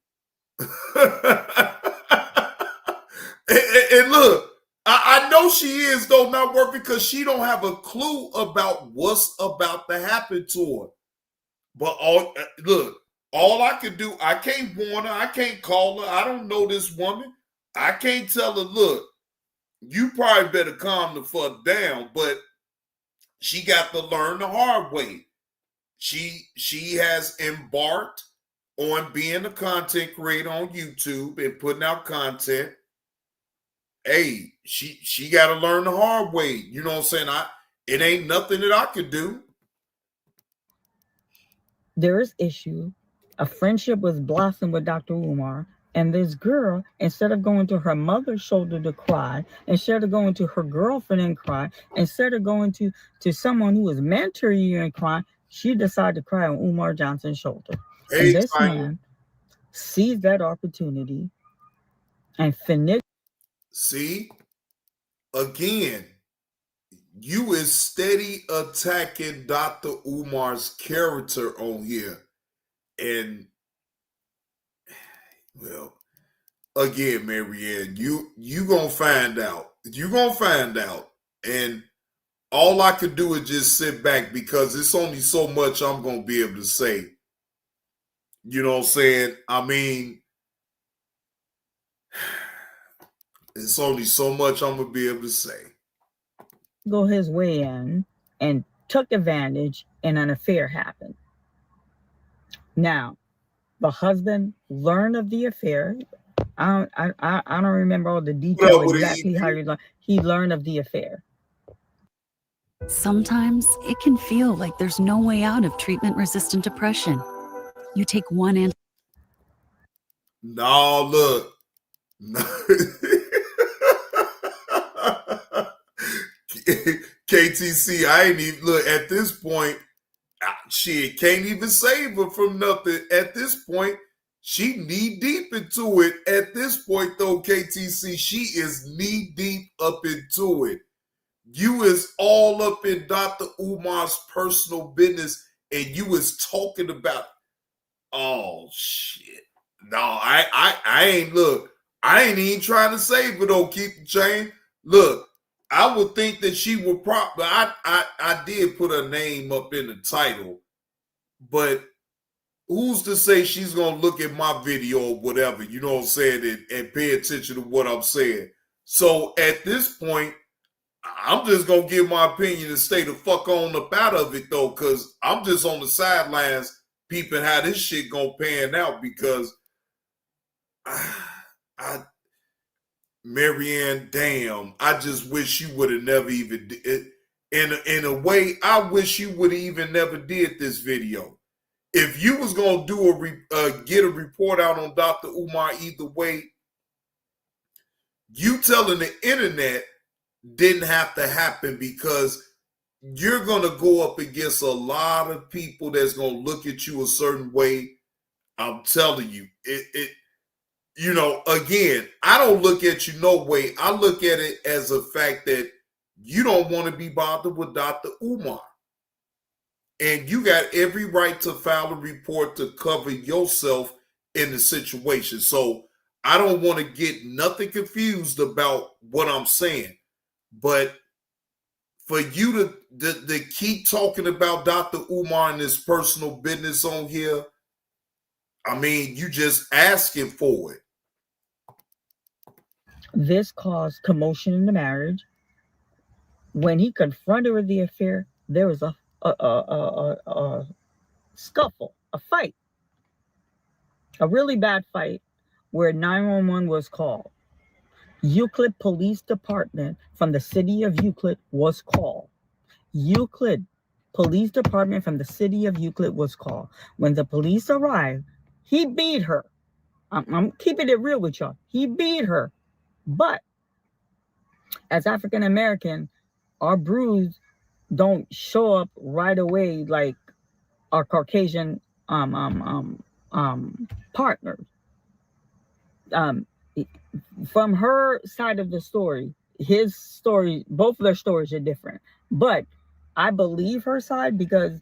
[SPEAKER 1] and look, I know she is, though, not working, because she don't have a clue about what's about to happen to her. But all I can do, I can't warn her, I can't call her, I don't know this woman. I can't tell her, look, you probably better calm the fuck down, but she got to learn the hard way. She has embarked on being a content creator on YouTube and putting out content. Hey, she got to learn the hard way. You know what I'm saying? It ain't nothing that I could do.
[SPEAKER 21] There is issue. A friendship was blossomed with Dr. Umar, and this girl, instead of going to her mother's shoulder to cry, instead of going to her girlfriend and cry, instead of going to someone who was mentoring you and crying, she decided to cry on Umar Johnson's shoulder.
[SPEAKER 1] Hey,
[SPEAKER 21] and this man seized that opportunity and finished.
[SPEAKER 1] See, again, you is steady attacking Dr. Umar's character on here. And, well, again, Maryanne, you gonna find out. You gonna find out. And all I could do is just sit back, because it's only so much I'm gonna be able to say. You know what I'm saying? I mean, it's only so much I'm gonna be able to say.
[SPEAKER 21] Go his way in and took advantage, and an affair happened. Now, the husband learned of the affair. I don't remember all the details exactly how he learned of the affair.
[SPEAKER 4] Sometimes it can feel like there's no way out of treatment-resistant depression. You take one
[SPEAKER 1] No, look. KTC, I ain't even look at this point. shit, can't even save her from nothing at this point. She knee deep into it at this point, though, KTC. She is knee deep up into it. You is all up in Dr. Umar's personal business, and you is talking about, oh shit. No, I ain't look. I ain't even trying to save it though, keep the chain. Look, I would think that she would probably I did put her name up in the title, but who's to say she's gonna look at my video or whatever, you know what I'm saying, and pay attention to what I'm saying. So at this point, I'm just gonna give my opinion and stay the fuck on up out of it though, because I'm just on the sidelines peeping how this shit gonna pan out, because I Maryanne, damn, I just wish you would have never even did. In a way, I wish you would have even never did this video. If you was gonna do get a report out on Dr. Umar either way, you telling the internet didn't have to happen, because you're gonna go up against a lot of people that's gonna look at you a certain way. I'm telling you, you know, again, I don't look at you no way. I look at it as a fact that you don't want to be bothered with Dr. Umar. And you got every right to file a report to cover yourself in the situation. So I don't want to get nothing confused about what I'm saying. But for you to keep talking about Dr. Umar and his personal business on here, I mean, you just asking for it.
[SPEAKER 21] This caused commotion in the marriage. When he confronted her with the affair, there was a scuffle, a fight, a really bad fight where 911 was called. Euclid Police Department from the city of Euclid was called. Euclid Police Department from the city of Euclid was called. When the police arrived, he beat her. I'm keeping it real with y'all. He beat her. But as African American, our bruise don't show up right away like our Caucasian partners. From her side of the story, his story, both of their stories are different. But I believe her side because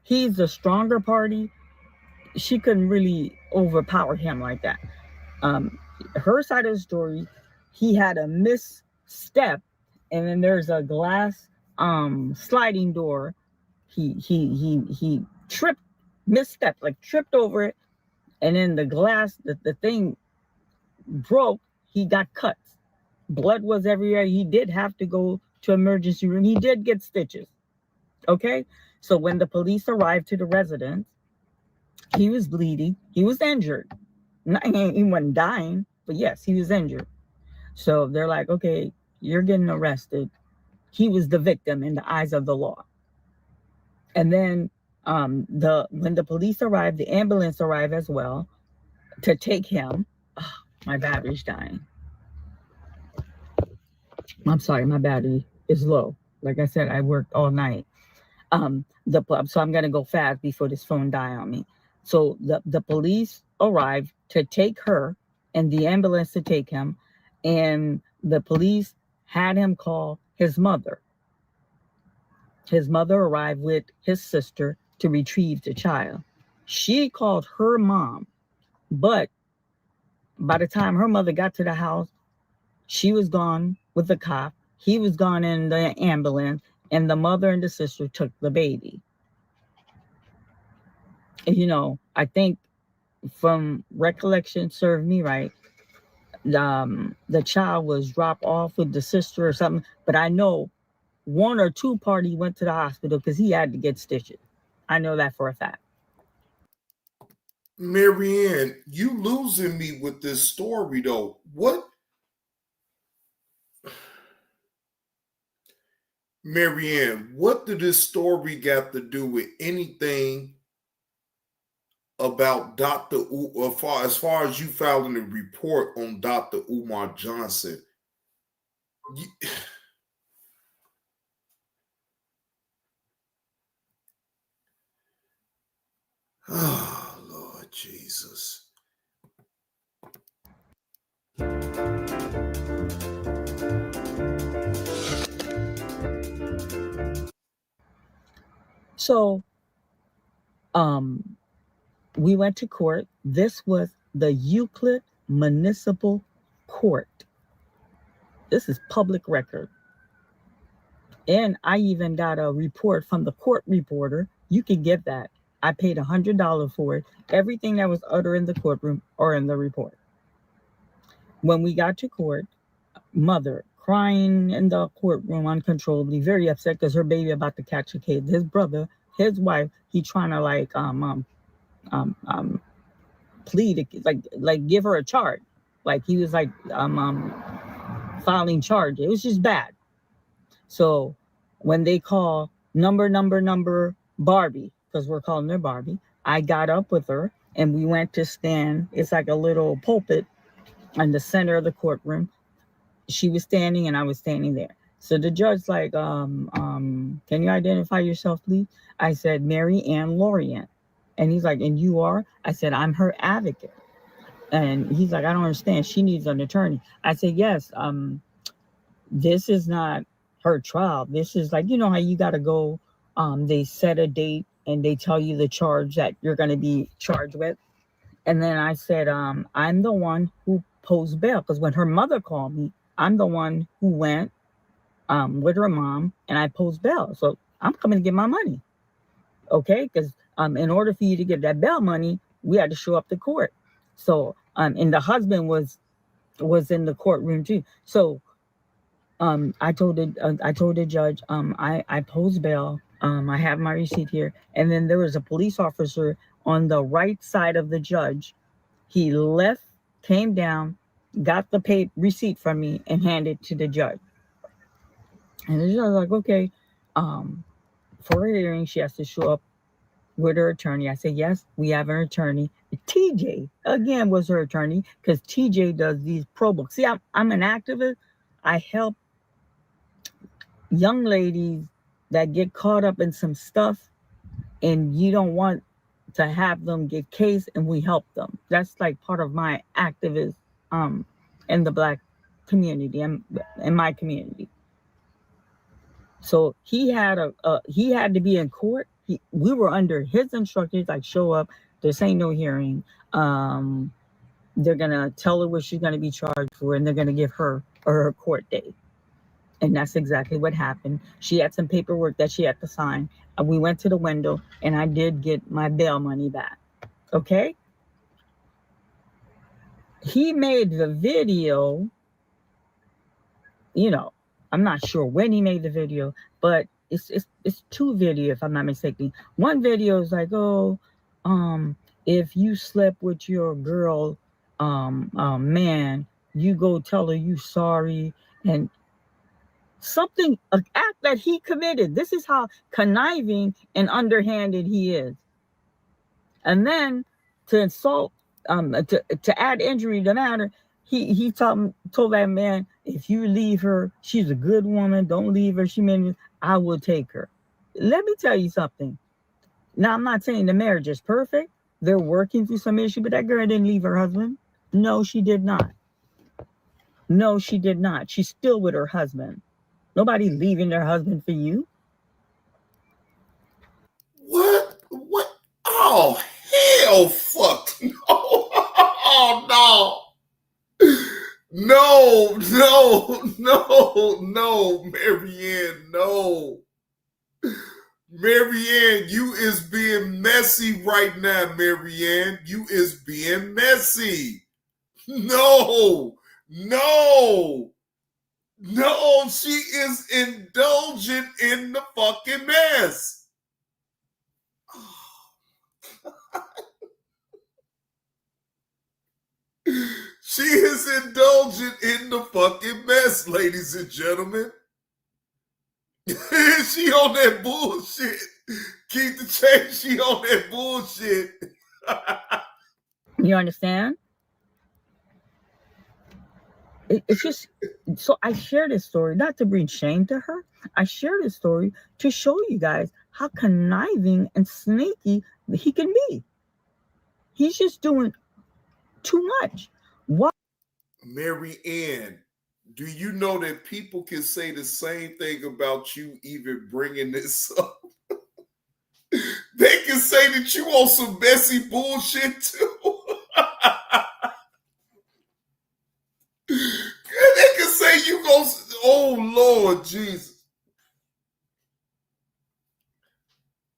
[SPEAKER 21] he's the stronger party. She couldn't really overpower him like that. Her side of the story, he had a misstep, and then there's a glass sliding door. He tripped, misstepped, like tripped over it, and then the glass, the thing broke. He got cuts. Blood was everywhere. He did have to go to emergency room. He did get stitches. Okay, so when the police arrived to the residence, he was bleeding. He was injured. He wasn't dying, but yes, he was injured. So they're like, okay, you're getting arrested. He was the victim in the eyes of the law. And then when the police arrived, the ambulance arrived as well to take him. Oh, my battery's dying. I'm sorry, my battery is low. Like I said, I worked all night. So I'm gonna go fast before this phone die on me. So the police arrived to take her and the ambulance to take him, and the police had him call his mother. His mother arrived with his sister to retrieve the child. She called her mom, but by the time her mother got to the house, she was gone with the cop. He was gone in the ambulance, and the mother and the sister took the baby. And, you know, I think from recollection served me right, the child was dropped off with the sister or something, but I know one or two party went to the hospital because he had to get stitches. I know that for a fact.
[SPEAKER 1] Maryanne, you losing me with this story though. What? Maryanne, what did this story got to do with anything about Dr. as far as you filing a report on Dr. Umar Johnson? Jesus.
[SPEAKER 21] So, we went to court. This was the Euclid Municipal Court. This is public record. And I even got a report from the court reporter. You can get that. I paid $100 for it. Everything that was uttered in the courtroom or in the report. When we got to court, mother crying in the courtroom uncontrollably, very upset because her baby about to catch a case. His brother, his wife, he trying to plead, like give her a charge. Like he was like filing charge. It was just bad. So when they call number Barbie, because we're calling her Barbie, I got up with her and we went to stand. It's like a little pulpit in the center of the courtroom. She was standing and I was standing there. So the judge like, can you identify yourself, please? I said, Maryanne Laurent. And he's like, and you are? I said, I'm her advocate. And he's like, I don't understand. She needs an attorney. I said, yes, this is not her trial. This is like, you know how you got to go, they set a date and they tell you the charge that you're going to be charged with. And then I said, I'm the one who posed bail, because when her mother called me, I'm the one who went with her mom and I posed bail. So I'm coming to get my money. Okay? Because in order for you to get that bail money, we had to show up to court. So, and the husband was in the courtroom too. So I told the judge, I posed bail. I have my receipt here. And then there was a police officer on the right side of the judge. He left, came down, got the receipt from me and handed it to the judge. And the judge was like, okay, for her hearing, she has to show up with her attorney. I said, yes, we have an attorney. TJ, again, was her attorney, because TJ does these pro books. See, I'm an activist. I help young ladies that get caught up in some stuff and you don't want to have them get case, and we help them. That's like part of my activist in the Black community and in my community. So he had to be in court. We were under his instructions, like show up. This ain't no hearing. They're gonna tell her what she's gonna be charged for, and they're gonna give her her court date. And that's exactly what happened. She had some paperwork that she had to sign. We went to the window, and I did get my bail money back. Okay. He made the video. You know, I'm not sure when he made the video, but it's 2 videos, if I'm not mistaken. One video is like, oh, if you slept with your girl, man, you go tell her you sorry, and something, an act that he committed. This is how conniving and underhanded he is. And then to insult, to add injury to matter, he told that man, if you leave her, she's a good woman, don't leave her, I will take her. Let me tell you something. Now, I'm not saying the marriage is perfect. They're working through some issue, but that girl didn't leave her husband. No, she did not. No, she did not. She's still with her husband. Nobody leaving their husband for you.
[SPEAKER 1] What? Oh, hell fuck no. Oh, no, Maryanne, no. Maryanne, you is being messy right now, Maryanne. You is being messy. No, she is indulgent in the fucking mess. She is indulgent in the fucking mess, ladies and gentlemen. She on that bullshit. Keep the change. She on that bullshit.
[SPEAKER 21] You understand? It's just, so I share this story, not to bring shame to her. I share this story to show you guys how conniving and sneaky he can be. He's just doing too much. Why?
[SPEAKER 1] Maryanne, do you know that people can say the same thing about you even bringing this up? They can say that you on some messy bullshit too. They can say you go, oh Lord Jesus.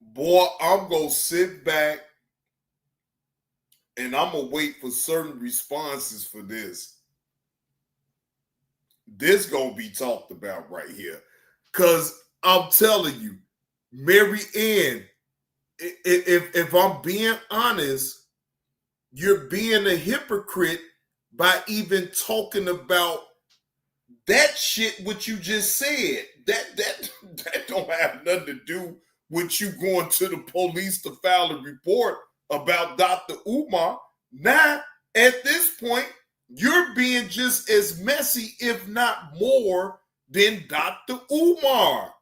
[SPEAKER 1] Boy, I'm going to sit back and I'm going to wait for certain responses for this. This going to be talked about right here. Because I'm telling you, Maryanne, if I'm being honest, you're being a hypocrite by even talking about that shit what you just said. That don't have nothing to do with you going to the police to file a report about Dr. Umar. Now, at this point, you're being just as messy, if not more, than Dr. Umar.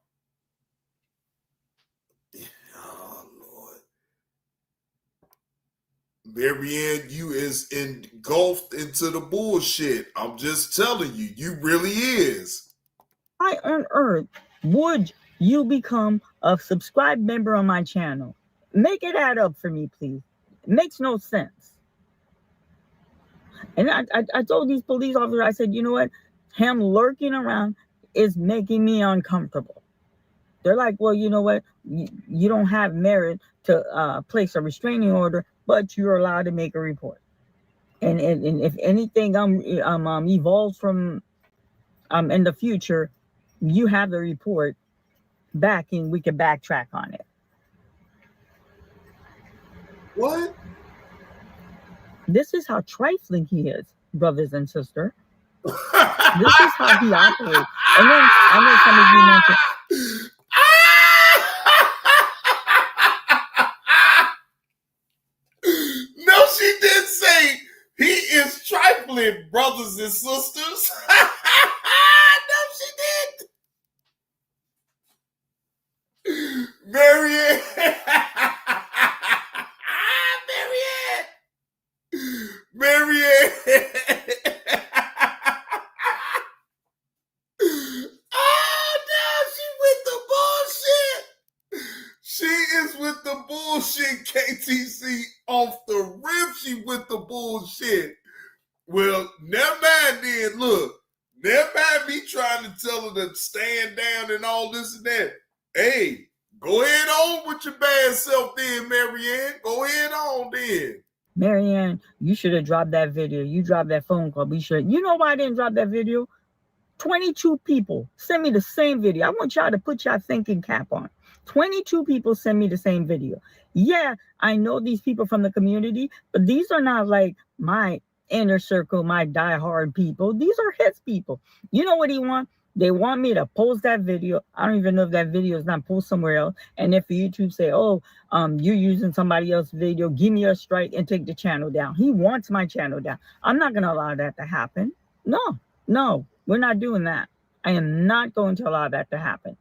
[SPEAKER 1] Oh, Lord. Maryanne, you is engulfed into the bullshit. I'm just telling you, you really is.
[SPEAKER 21] Why on earth would you become a subscribed member on my channel? Make it add up for me, please. It makes no sense. And I told these police officers, I said, you know what? Him lurking around is making me uncomfortable. They're like, well, you know what? You don't have merit to place a restraining order, but you're allowed to make a report. And if anything evolves from in the future, you have the report back and we can backtrack on it.
[SPEAKER 1] What?
[SPEAKER 21] This is how trifling he is, brothers and sisters. This is how he operates. And then I know some of you mentioned.
[SPEAKER 1] No, she did say he is trifling, brothers and sisters. No, she did. Maryanne. Maryanne. Oh, no, she with the bullshit. She is with the bullshit, KTC, off the rip. She with the bullshit. Well, never mind then. Look, never mind me trying to tell her to stand down and all this and that. Hey, go ahead on with your bad self then, Maryanne. Go ahead on then.
[SPEAKER 21] Maryanne, you should have dropped that video. You dropped that phone call. Be sure. You know why I didn't drop that video? 22 people sent me the same video. I want y'all to put y'all thinking cap on. 22 people sent me the same video. Yeah, I know these people from the community, but these are not like my inner circle, my diehard people. These are his people. You know what he wants? They want me to post that video. I don't even know if that video is not posted somewhere else. And if YouTube say, oh, you're using somebody else's video, give me a strike and take the channel down. He wants my channel down. I'm not going to allow that to happen. No, we're not doing that. I am not going to allow that to happen.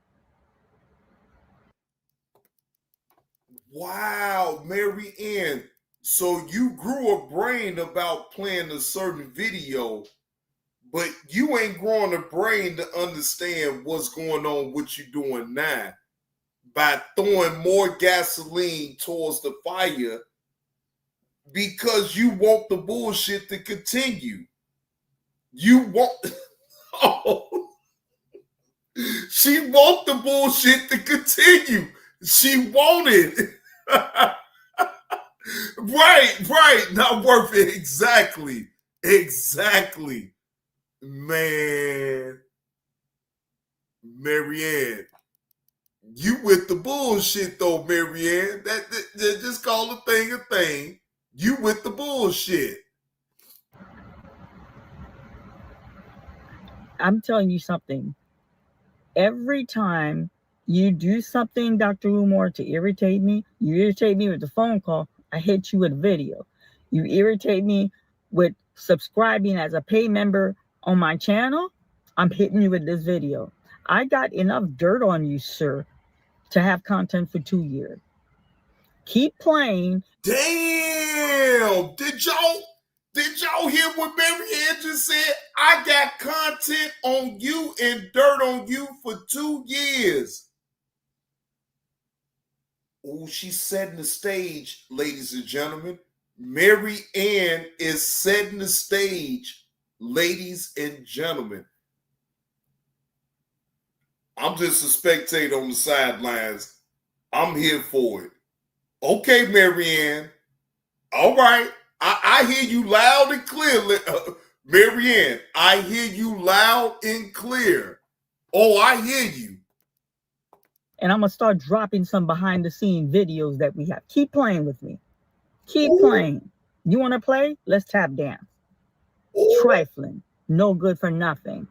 [SPEAKER 1] Wow, Maryanne. So you grew a brain about playing a certain video, but you ain't growing a brain to understand what's going on, what you're doing now. By throwing more gasoline towards the fire because you want the bullshit to continue. You want... Oh, she want the bullshit to continue. She wanted. Right. Not worth it. Exactly. Man. Maryanne. You with the bullshit though, Maryanne. That just call a thing. You with the bullshit.
[SPEAKER 21] I'm telling you something. Every time you do something, Dr. Umar, to irritate me, you irritate me with the phone call, I hit you with a video. You irritate me with subscribing as a paid member on my channel, I'm hitting you with this video. I got enough dirt on you, sir, to have content for 2 years. Keep playing.
[SPEAKER 1] Damn! Damn. Did y'all hear what Maryanne just said? I got content on you and dirt on you for 2 years. Oh, she's setting the stage, ladies and gentlemen. Maryanne is setting the stage, ladies and gentlemen. I'm just a spectator on the sidelines. I'm here for it. Okay, Maryanne. All right. I hear you loud and clear, Maryanne. I hear you loud and clear. Oh, I hear you.
[SPEAKER 21] And I'm going to start dropping some behind the scene videos that we have. Keep playing with me. Keep playing. You want to play? Let's tap dance. Trifling. No good for nothing.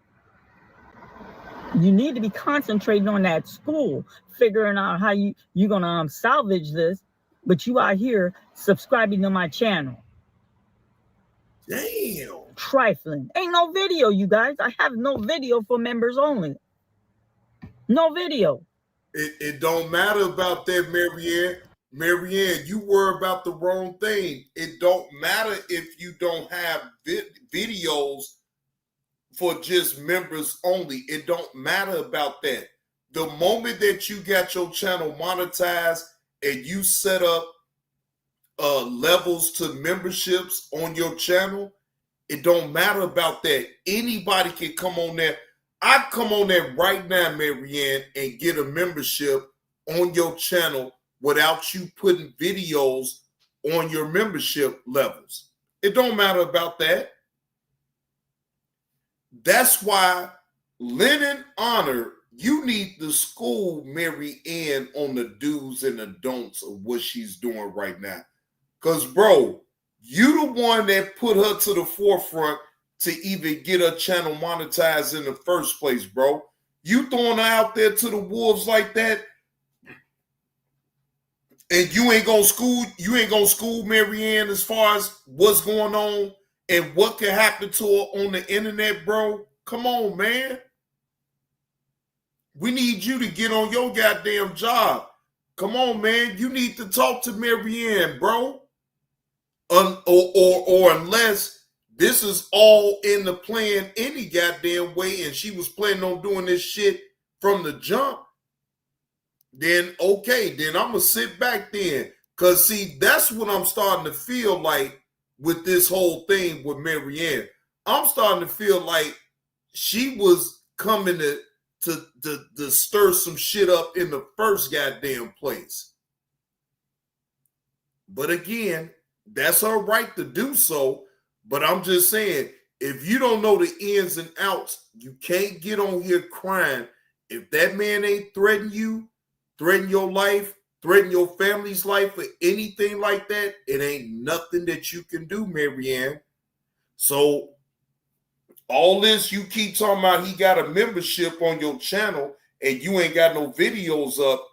[SPEAKER 21] You need to be concentrating on that school, figuring out how you're going to salvage this, but you out here subscribing to my channel.
[SPEAKER 1] Damn.
[SPEAKER 21] Trifling. Ain't no video, you guys. I have no video for members only. No video.
[SPEAKER 1] It don't matter about that, Maryanne. Maryanne, you worry about the wrong thing. It don't matter if you don't have videos for just members only. It don't matter about that. The moment that you got your channel monetized and you set up levels to memberships on your channel, it don't matter about that. Anybody can come on there. I come on there right now, Maryanne, and get a membership on your channel without you putting videos on your membership levels. It don't matter about that. That's why Linen Honor, you need to school Maryanne on the do's and the don'ts of what she's doing right now. Because, bro, you the one that put her to the forefront to even get her channel monetized in the first place, bro. You throwing her out there to the wolves like that, and you ain't gonna school Maryanne as far as what's going on and what can happen to her on the internet, bro. Come on, man. We need you to get on your goddamn job. Come on, man. You need to talk to Maryanne, bro. Or unless this is all in the plan any goddamn way and she was planning on doing this shit from the jump, then okay, then I'm going to sit back then. Because, see, that's what I'm starting to feel like with this whole thing with Maryanne. I'm starting to feel like she was coming to stir some shit up in the first goddamn place. But again, that's her right to do so. But I'm just saying, if you don't know the ins and outs, you can't get on here crying. If that man ain't threaten you, threaten your life, threaten your family's life or anything like that, it ain't nothing that you can do, Maryanne. So all this you keep talking about, he got a membership on your channel and you ain't got no videos up,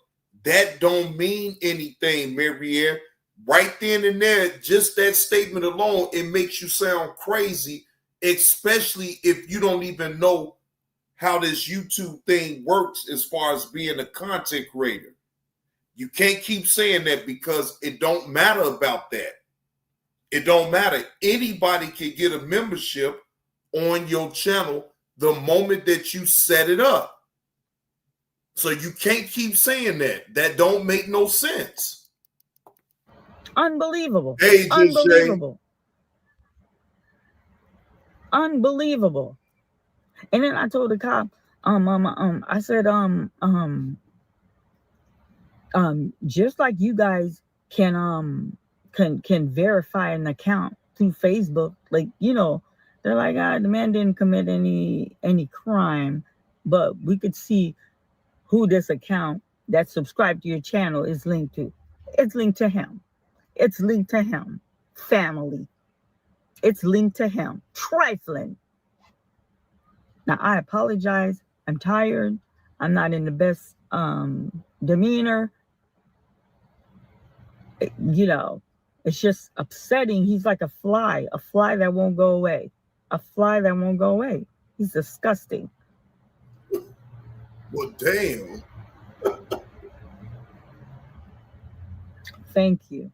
[SPEAKER 1] that don't mean anything, Maryanne. Right then and there, just that statement alone, it makes you sound crazy, especially if you don't even know how this YouTube thing works as far as being a content creator. You can't keep saying that because it don't matter about that. It don't matter. Anybody can get a membership on your channel the moment that you set it up. So you can't keep saying that. That don't make no sense.
[SPEAKER 21] Unbelievable.
[SPEAKER 1] Hey,
[SPEAKER 21] unbelievable. Unbelievable. And then I told the cop, I said, just like you guys can verify an account through Facebook, like, you know, they're like, the man didn't commit any crime, but we could see who this account that subscribed to your channel is linked to. It's linked to him. It's linked to him. Family. It's linked to him. Trifling. Now, I apologize. I'm tired. I'm not in the best demeanor. You know, it's just upsetting. He's like a fly that won't go away. A fly that won't go away. He's disgusting.
[SPEAKER 1] Well, damn.
[SPEAKER 21] Thank you.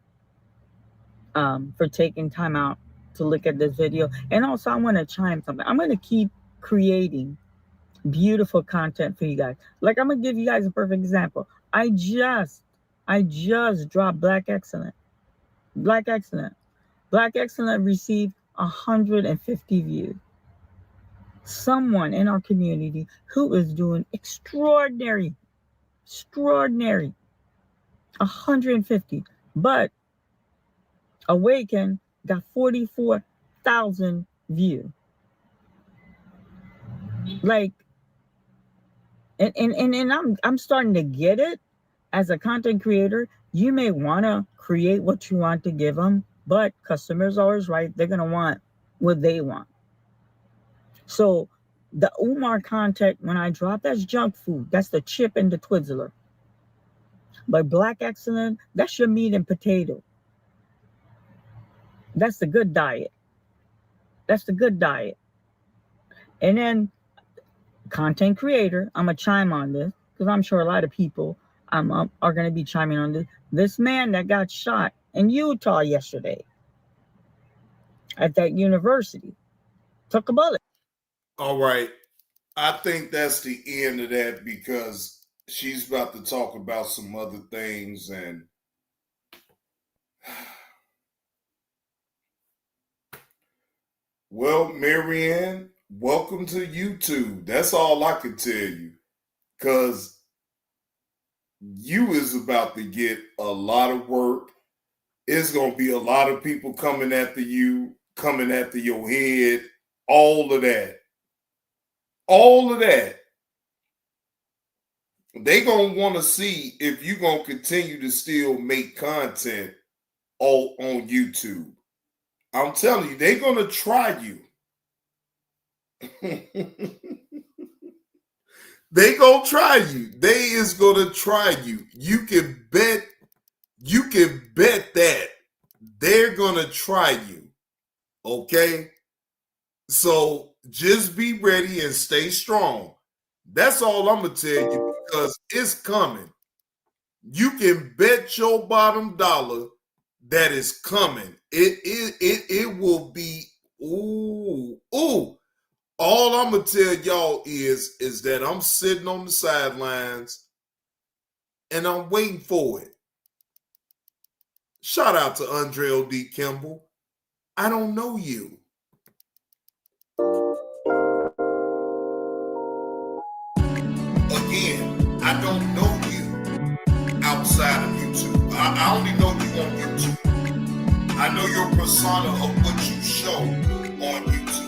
[SPEAKER 21] for taking time out to look at this video. And also, I want to chime something. I'm going to keep creating beautiful content for you guys. Like, I'm going to give you guys a perfect example. I just dropped Black Excellent. Black Excellent received 150 views. Someone in our community who is doing extraordinary, 150. But Awaken got 44,000 views. Like, and I'm starting to get it. As a content creator, you may want to create what you want to give them, but customers are always right. They're going to want what they want. So the Umar content, when I drop, that's junk food. That's the chip and the Twizzler. But Black Excellent, that's your meat and potato. That's the good diet. That's the good diet. And then content creator, I'm going to chime on this because I'm sure a lot of people are going to be chiming on this. This man that got shot in Utah yesterday at that university took a bullet.
[SPEAKER 1] All right. I think that's the end of that because she's about to talk about some other things. And well, Maryanne, welcome to YouTube. That's all I can tell you. Because you is about to get a lot of work. It's going to be a lot of people coming after you, coming after your head, all of that. All of that. They going to want to see if you're going to continue to still make content all on YouTube. I'm telling you, they're going to try you. They going to try you. They is going to try you. You can bet that they're going to try you. Okay? So just be ready and stay strong. That's all I'm going to tell you because it's coming. You can bet your bottom dollar that is coming. It will be, ooh. All I'm going to tell y'all is that I'm sitting on the sidelines and I'm waiting for it. Shout out to Andre O.D. Kimball. I don't know you. Again, I don't know you outside of YouTube. I only know you on YouTube. I know your persona of what you show on YouTube.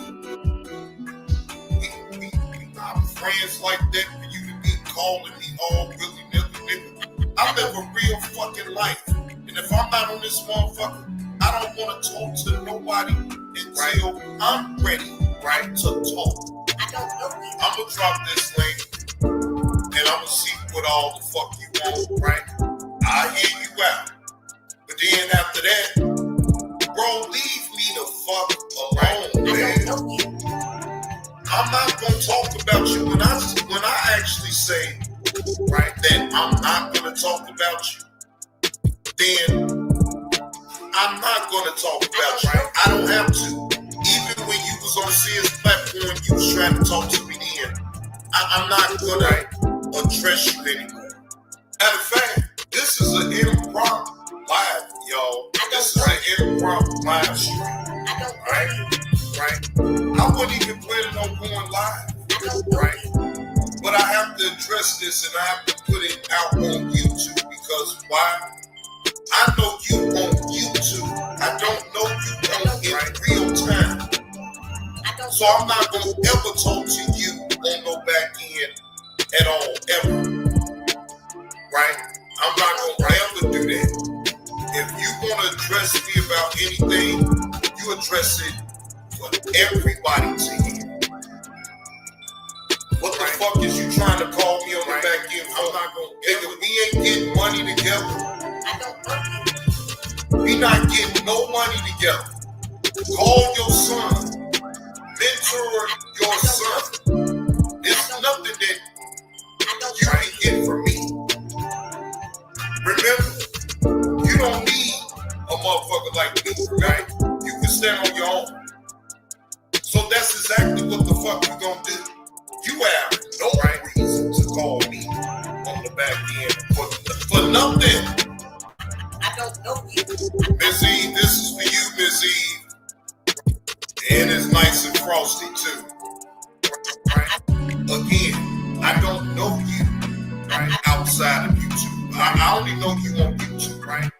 [SPEAKER 1] We not friends like that for you to be calling me all willy-nilly, nigga. I live a real fucking life. And if I'm not on this motherfucker, I don't want to talk to nobody until I'm ready, right, to talk. I don't know you. I'm going to drop this link, and I'm going to see what all the fuck you want, right? I'll hear you out. But then after that, bro, leave me the fuck alone, man. I don't know you. I'm not going to talk about you. When I actually say, right, that I'm not going to talk about you, then I'm not going to talk about you. Right? I don't have to. Even when you was on Sears platform, you was trying to talk to me then. I'm not going to address you anymore. Matter of fact, this is an improv live, y'all. This is an improv live stream. Right? I wasn't even planning on going live. Right? But I have to address this and I have to put it out on YouTube because why? I know you on YouTube. I don't know you on in real time. So I'm not going to ever talk to you on no back end at all, ever. Right? I'm not going to ever do that. If you want to address me about anything, you address it for everybody to hear. What the fuck is you trying to call me on the back end? I'm not going to. Nigga, we ain't getting money together. We not getting no money together. Call your son. Mentor your son. There's nothing that you can get from me. Remember, you don't need a motherfucker like me. enough then. I don't know you. Miss Eve, this is for you, Miss Eve. And it's nice and frosty too. Right? Again, I don't know you, right? Outside of YouTube. I only know you on YouTube, right?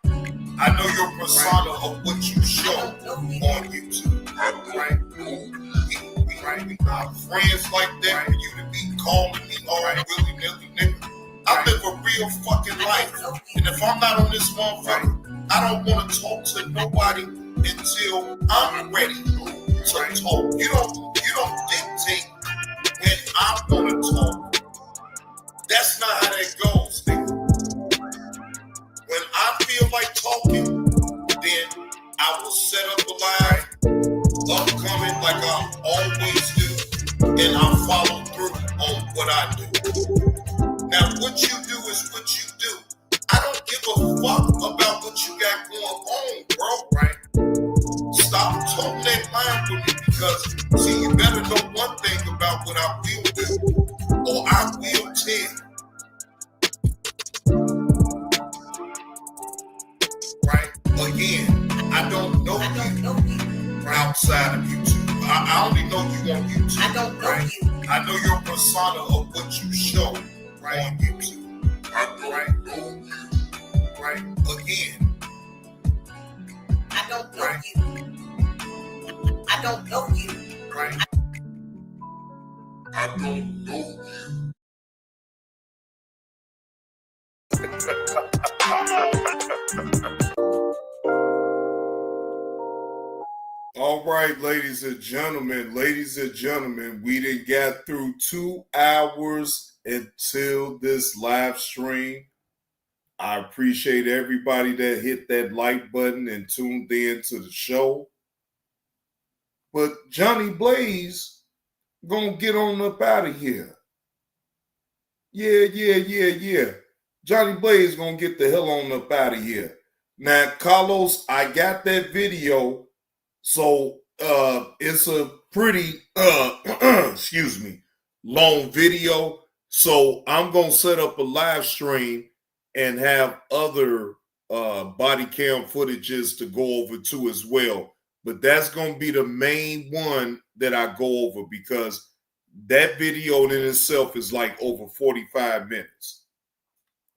[SPEAKER 1] I know your persona of what you show on YouTube, right? We got friends like that for you to be calling me, all right, willy-nilly, nigga. I live a real fucking life, and if I'm not on this motherfucker, I don't want to talk to nobody until I'm ready to talk. You don't dictate when I'm gonna talk. That's not how that goes, nigga. When I feel like talking, then I will set up a live, upcoming like I always do, and I'll follow through on what I do. Now, what you do is what you do. I don't give a fuck about what you got going on, bro, right? Stop talking that line with me because, see, you better know one thing about what I will do, or I will tell. Right? Again, I don't know you outside of YouTube. I only know you on YouTube. I don't know you. I know your persona of what you show on YouTube. Right? Right? Again, I don't know you. I don't know you. Right? I don't know All right, ladies and gentlemen, we done got through 2 hours until this live stream. I appreciate everybody that hit that like button and tuned in to the show. But Johnny Blaze gonna get on up out of here. Yeah. Johnny Blaze gonna get the hell on up out of here. Now, Carlos, I got that video. So it's a pretty excuse me, long video. So I'm gonna set up a live stream and have other body cam footages to go over to as well. But that's gonna be the main one that I go over because that video in itself is like over 45 minutes.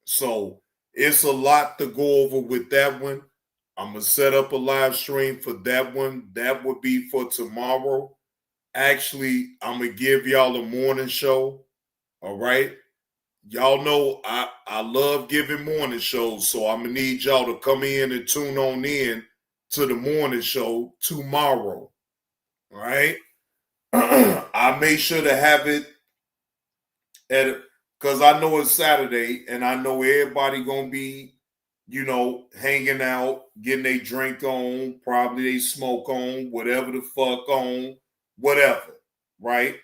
[SPEAKER 1] So it's a lot to go over with that one. I'm going to set up a live stream for that one. That would be for tomorrow. Actually, I'm going to give y'all a morning show. All right. Y'all know I love giving morning shows. So I'm going to need y'all to come in and tune on in to the morning show tomorrow. All right. I make sure to have it because I know it's Saturday and I know everybody going to be, hanging out, getting a drink on, probably they smoke on, whatever the fuck on, whatever, right?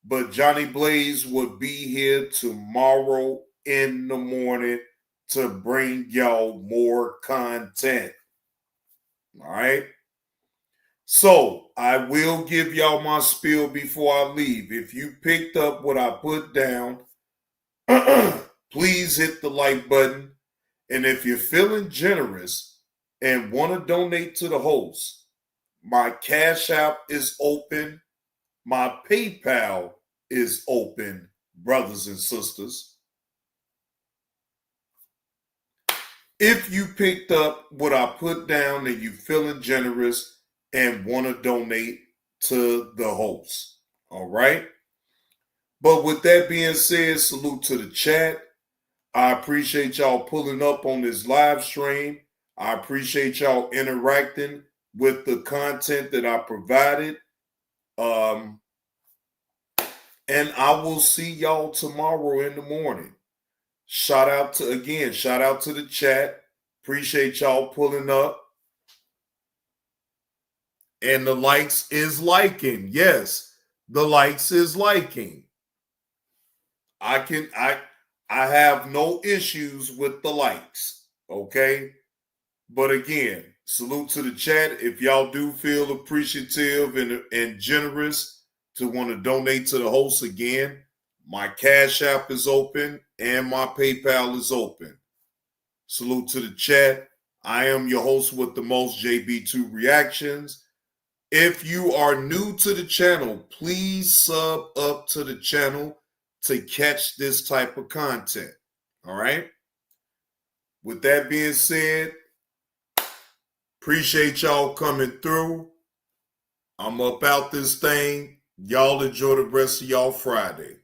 [SPEAKER 1] But Johnny Blaze will be here tomorrow in the morning to bring y'all more content, all right? So I will give y'all my spiel before I leave. If you picked up what I put down, please hit the like button. And if you're feeling generous and want to donate to the host, my Cash App is open. My PayPal is open, brothers and sisters. If you picked up what I put down and you're feeling generous and want to donate to the host, all right? But with that being said, salute to the chat. I appreciate y'all pulling up on this live stream. I appreciate y'all interacting with the content that I provided. And I will see y'all tomorrow in the morning. Shout out to the chat. Appreciate y'all pulling up. And the likes is liking. Yes, the likes is liking. I have no issues with the likes, okay? But again, salute to the chat. If y'all do feel appreciative and generous to want to donate to the host again, my Cash App is open and my PayPal is open. Salute to the chat. I am your host with the most, JB2 Reactions. If you are new to the channel, please sub up to the channel to catch this type of content. All right? With that being said, appreciate y'all coming through. I'm up out this thing. Y'all enjoy the rest of y'all Friday.